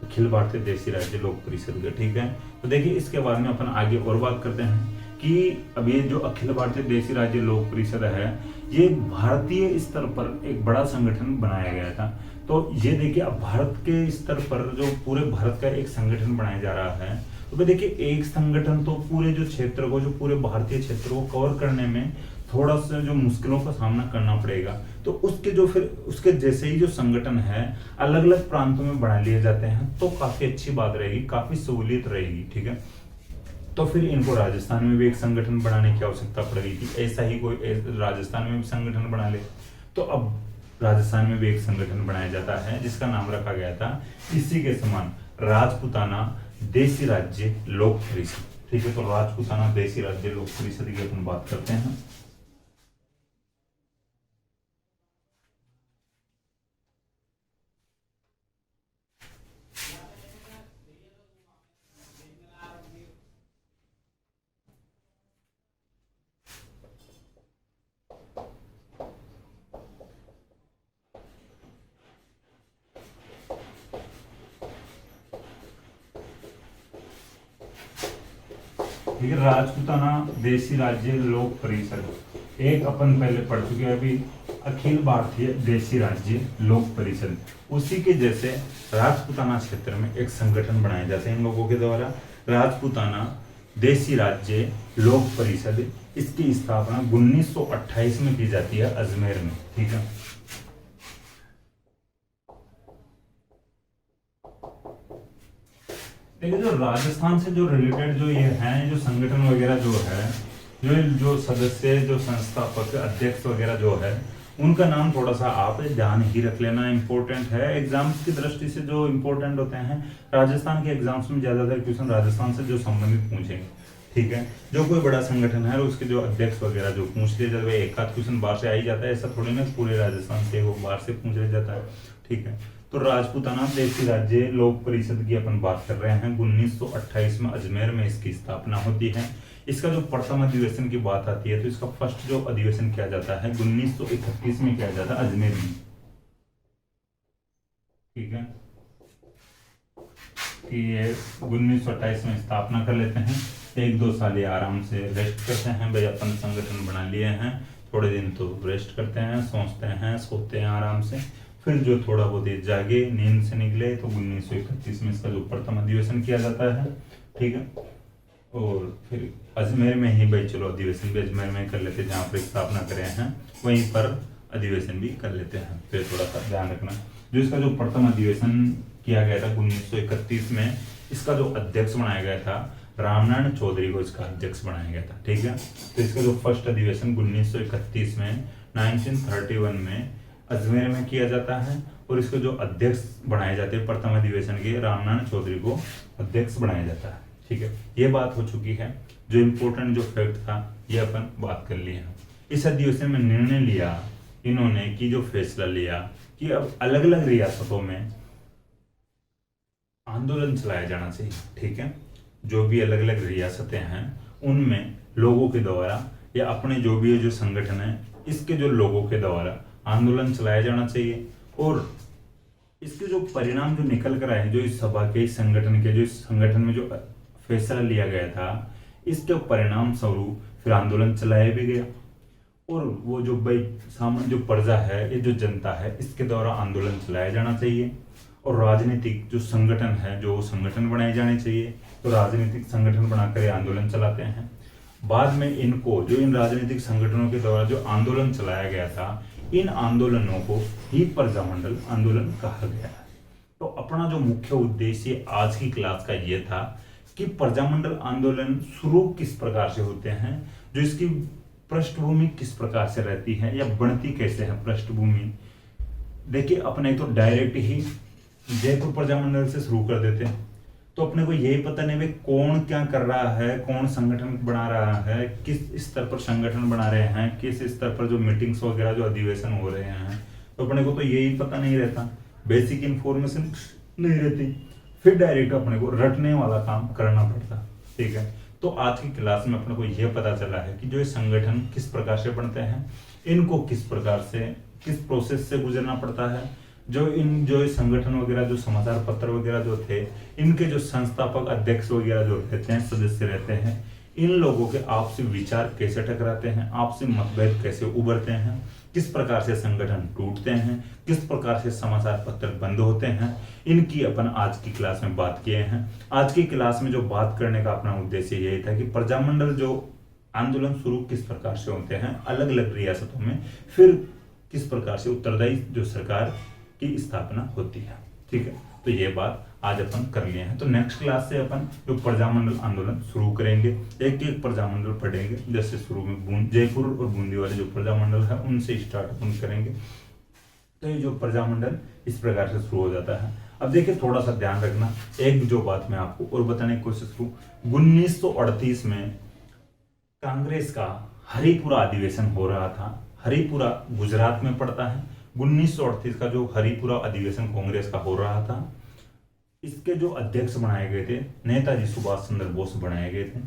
अखिल भारतीय देसी राज्य लोक परिषद के। ठीक है, तो देखिए इसके बारे में अपन आगे और बात करते हैं कि अब ये जो अखिल भारतीय देसी राज्य लोक परिषद है, ये भारतीय स्तर पर एक बड़ा संगठन बनाया गया था। तो ये देखिए अब भारत के स्तर पर जो पूरे भारत का एक संगठन बनाया जा रहा है, तो भाई देखिए एक संगठन तो पूरे जो क्षेत्र को, जो पूरे भारतीय क्षेत्र को कवर करने में थोड़ा सा जो मुश्किलों का सामना करना पड़ेगा, तो उसके जो फिर उसके जैसे ही जो संगठन है अलग अलग प्रांतों में बना लिए जाते हैं, तो काफी अच्छी बात रहेगी, काफी सहूलियत रहेगी। ठीक है, तो फिर इनको राजस्थान में भी एक संगठन बनाने की आवश्यकता पड़ रही थी, ऐसा ही कोई राजस्थान में भी संगठन बना ले। तो अब राजस्थान में भी एक संगठन बनाया जाता है जिसका नाम रखा गया था इसी के समान राजपूताना देसी राज्य लोक परिषद। ठीक है, तो राजपूताना देसी राज्य लोक परिषद की अपन बात करते हैं। ठीक है, राजपूताना देसी राज्य लोक परिषद एक अपन पहले पढ़ चुके हैं अभी, अखिल भारतीय देसी राज्य लोक परिषद। उसी के जैसे राजपूताना क्षेत्र में एक संगठन बनाए जाते हैं इन लोगों के द्वारा, राजपूताना देसी राज्य लोक परिषद। इसकी स्थापना 1928 में की जाती है अजमेर में। ठीक है, देखिए जो राजस्थान से जो रिलेटेड जो ये हैं, जो संगठन वगैरह जो है, जो सदस्य, जो संस्थापक, अध्यक्ष वगैरह जो है, उनका नाम थोड़ा सा आप ध्यान ही रख लेना, इंपॉर्टेंट है एग्जाम्स की दृष्टि से। जो इंपॉर्टेंट होते हैं राजस्थान के एग्जाम्स में ज्यादातर क्वेश्चन राजस्थान से जो संबंधित पूछेंगे। ठीक है, जो कोई बड़ा संगठन है उसके जो अध्यक्ष वगैरह जो पूछ लिया जाता है, एक आध क्वेश्चन बाहर से आ ही जाता है, ऐसा थोड़ी ना पूरे राजस्थान से वो बाहर से पूछ लिया जाता है। ठीक है, तो राजपूताना देसी राज्य लोक परिषद की अपन बात कर रहे हैं। 1928 में अजमेर में इसकी स्थापना होती है। इसका जो प्रथम अधिवेशन की बात आती है, तो इसका फर्स्ट जो अधिवेशन किया जाता है 1931 में किया जाता है अजमेर में। ठीक है, कि ये 1928 में स्थापना कर लेते हैं, 1-2 साल ये आराम से रेस्ट करते हैं, भाई अपन संगठन बना लिए हैं, थोड़े दिन तो रेस्ट करते हैं, सोचते हैं, सोते हैं आराम से, फिर जो थोड़ा बहुत ये जागे, नींद से निकले, तो 1931 में इसका जो प्रथम अधिवेशन किया जाता है। ठीक है, और फिर अजमेर में ही भाई चलो अधिवेशन भी अजमेर में कर लेते हैं, जहाँ पर स्थापना करे हैं वहीं पर अधिवेशन भी कर लेते हैं। तो थोड़ा सा ध्यान रखना, जो इसका जो प्रथम अधिवेशन किया गया था 1931 में, इसका जो अध्यक्ष बनाया गया था रामनारायण चौधरी को इसका अध्यक्ष बनाया गया था। ठीक है, तो इसका जो फर्स्ट अधिवेशन 1931 में 1931 में अजमेर में किया जाता है, और इसके जो अध्यक्ष बनाए जाते हैं प्रथम अधिवेशन के रामनारायण चौधरी को अध्यक्ष बनाया जाता है। ठीक है, ये बात हो चुकी है। जो इम्पोर्टेंट जो फैक्ट था ये अपन बात कर लिए हैं। इस अधिवेशन में निर्णय लिया इन्होंने कि जो फैसला लिया कि अब अलग अलग रियासतों में आंदोलन चलाया जाना चाहिए। ठीक है, जो भी अलग अलग रियासतें हैं उनमें लोगों के द्वारा या अपने जो भी जो संगठन है इसके जो लोगों के द्वारा आंदोलन चलाया जाना चाहिए, और इसके जो परिणाम जो निकल कर आए, जो इस सभा के, इस संगठन के, जो इस संगठन में जो फैसला लिया गया था, इसके परिणाम स्वरूप फिर आंदोलन चलाया भी गया। और वो जो भाई सामान्य जो प्रजा है, ये जो जनता है, इसके द्वारा आंदोलन चलाया जाना चाहिए। और राजनीतिक जो संगठन है, जो संगठन बनाए जाने चाहिए, तो राजनीतिक संगठन बनाकर आंदोलन चलाते हैं। बाद में इनको जो इन राजनीतिक संगठनों के द्वारा जो आंदोलन चलाया गया था, इन आंदोलनों को ही प्रजामंडल आंदोलन कहा गया है। तो अपना जो मुख्य उद्देश्य आज की क्लास का ये था कि प्रजामंडल आंदोलन शुरू किस प्रकार से होते हैं, जो इसकी पृष्ठभूमि किस प्रकार से रहती है या बनती कैसे है पृष्ठभूमि। देखिए, अपने तो डायरेक्ट ही जयपुर प्रजामंडल से शुरू कर देते हैं, तो अपने को यही पता नहीं भाई कौन क्या कर रहा है, कौन संगठन बना रहा है, किस स्तर पर संगठन बना रहे हैं, किस स्तर पर जो मीटिंग्स वगैरह जो अधिवेशन हो रहे हैं, तो अपने को तो यही पता नहीं रहता, बेसिक इंफॉर्मेशन नहीं रहती, फिर डायरेक्ट अपने को रटने वाला काम करना पड़ता। ठीक है, तो आज की क्लास में अपने को यह पता चला है कि जो ये संगठन किस प्रकार से बनते हैं, इनको किस प्रकार से, किस प्रोसेस से गुजरना पड़ता है, जो संगठन वगैरह, जो समाचार पत्र वगैरह जो थे, इनके जो संस्थापक अध्यक्ष वगैरह जो रहते हैं, सदस्य रहते हैं, इन लोगों के आपसी विचार कैसे टकराते हैं, आपसी मतभेद कैसे उभरते हैं, किस प्रकार से संगठन टूटते हैं, किस प्रकार से समाचार पत्र बंद होते हैं, इनकी अपन आज की क्लास में बात किए हैं। आज की क्लास में जो बात करने का अपना उद्देश्य यही था कि प्रजामंडल जो आंदोलन शुरू किस प्रकार से होते हैं अलग अलग रियासतों में, फिर किस प्रकार से उत्तरदायी जो सरकार की स्थापना होती है। ठीक है, तो ये बात आज अपन कर लिए हैं। तो नेक्स्ट क्लास से अपन जो प्रजामंडल आंदोलन शुरू करेंगे, एक एक प्रजामंडल पढ़ेंगे। जैसे शुरू में जयपुर और बूंदी वाले जो प्रजामंडल है उनसे स्टार्ट अपन करेंगे। तो ये जो प्रजामंडल इस प्रकार से शुरू हो जाता है। अब देखिए, थोड़ा सा ध्यान रखना, एक जो बात मैं आपको और बताने की कोशिश करूँ, 1938 में कांग्रेस का हरिपुरा अधिवेशन हो रहा था। हरिपुरा गुजरात में पड़ता है। 1938 का जो हरिपुरा अधिवेशन कांग्रेस का हो रहा था, इसके जो अध्यक्ष बनाए गए थे नेताजी सुभाष चंद्र बोस बनाए गए थे।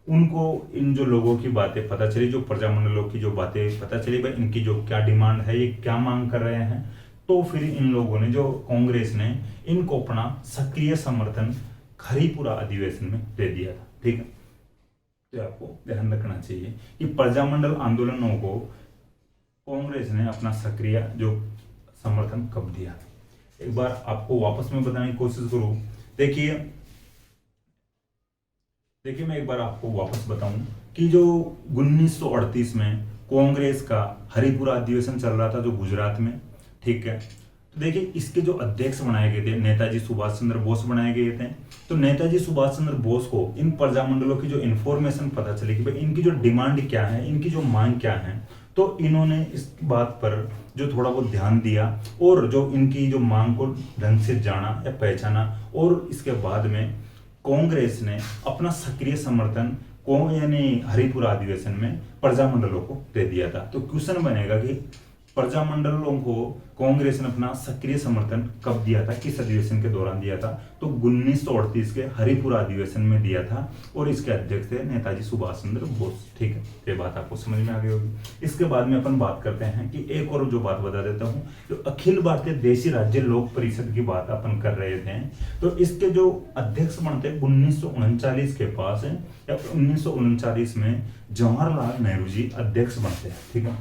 उनको इन जो लोगों की बातें पता चली, जो प्रजामंडलों की जो बातें पता चली, भाई इनकी जो क्या डिमांड है, ये क्या मांग कर रहे हैं, तो फिर इन लोगों ने, जो कांग्रेस ने, इनको अपना सक्रिय समर्थन हरिपुरा अधिवेशन में दे दिया था। ठीक है, तो आपको ध्यान रखना चाहिए कि प्रजामंडल आंदोलनों को कांग्रेस ने अपना सक्रिय जो समर्थन कब दिया। एक बार आपको वापस में बताने की कोशिश करूं। देखिए मैं एक बार आपको वापस बताऊं कि जो 1938 में कांग्रेस का हरिपुरा अधिवेशन चल रहा था जो गुजरात में। ठीक है, तो देखिए इसके जो अध्यक्ष बनाए गए थे नेताजी सुभाष चंद्र बोस बनाए गए थे। तो नेताजी सुभाष चंद्र बोस को इन प्रजामंडलों की जो इंफॉर्मेशन पता चली कि भाई इनकी जो डिमांड क्या है, इनकी जो मांग क्या है, तो इन्होंने इस बात पर जो थोड़ा बहुत ध्यान दिया और जो इनकी जो मांग को ढंग से जाना या पहचाना, और इसके बाद में कांग्रेस ने अपना सक्रिय समर्थन यानी हरिपुरा अधिवेशन में प्रजामंडलों को दे दिया था। तो क्वेश्चन बनेगा कि प्रजामंडलों को कांग्रेस ने अपना सक्रिय समर्थन कब दिया था, किस अधिवेशन के दौरान दिया था, तो 1938 के हरिपुरा अधिवेशन में दिया था और इसके अध्यक्ष थे नेताजी सुभाष चंद्र बोस। ठीक है, ये बात आपको समझ में आ गई होगी। इसके बाद में अपन बात करते हैं कि एक और जो बात बता देता हूं, जो अखिल भारतीय देशी राज्य लोक परिषद की बात अपन कर रहे थे, तो इसके जो अध्यक्ष बनते 1939 के पास है, या 1939 में जवाहरलाल नेहरू जी अध्यक्ष बनते हैं। ठीक है,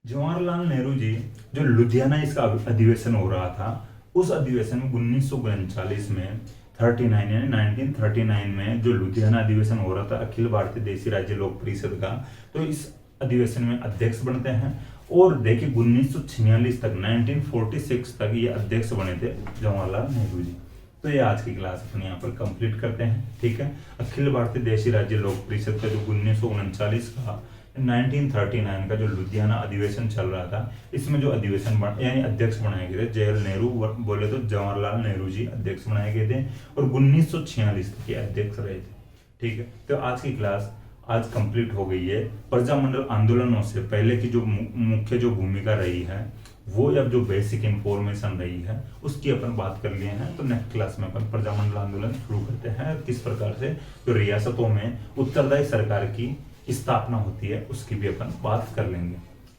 जवाहरलाल नेहरू जी जो लुधियाना इसका अधिवेशन हो रहा था, उस अधिवेशन में 1939 में 39 यानी 1939 में जो लुधियाना अधिवेशन हो रहा था अखिल भारतीय देशी राज्य लोक परिषद का, तो इस अधिवेशन में अध्यक्ष बनते हैं। और देखिए 1946 तक 1946 तक ये अध्यक्ष बने थे जवाहरलाल नेहरू जी। तो ये आज की क्लास अपन यहाँ पर कंप्लीट करते हैं। ठीक है, अखिल भारतीय देशी राज्य लोक परिषद का जो 1939 का 1939 का जो लुधियाना अधिवेशन चल रहा था, इसमें जो यानी अध्यक्ष बनाए गए थे जवाहरलाल नेहरू, बोले तो जवाहरलाल नेहरू जी अध्यक्ष बनाए गए थे और 1946 तक ये अध्यक्ष रहे थे। ठीक है, तो आज की क्लास आज कंप्लीट हो गई है। प्रजामंडल आंदोलनों से पहले की जो मुख्य जो भूमिका रही है, वो अब जो बेसिक इंफॉर्मेशन रही है उसकी अपन बात कर लिए हैं। तो नेक्स्ट क्लास में अपन प्रजामंडल आंदोलन शुरू करते हैं, किस प्रकार से जो रियासतों में उत्तरदायी सरकार की स्थापना होती है उसकी भी अपन बात कर लेंगे।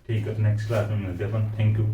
ठीक है, नेक्स्ट क्लास में मिलते हैं अपन। Thank you.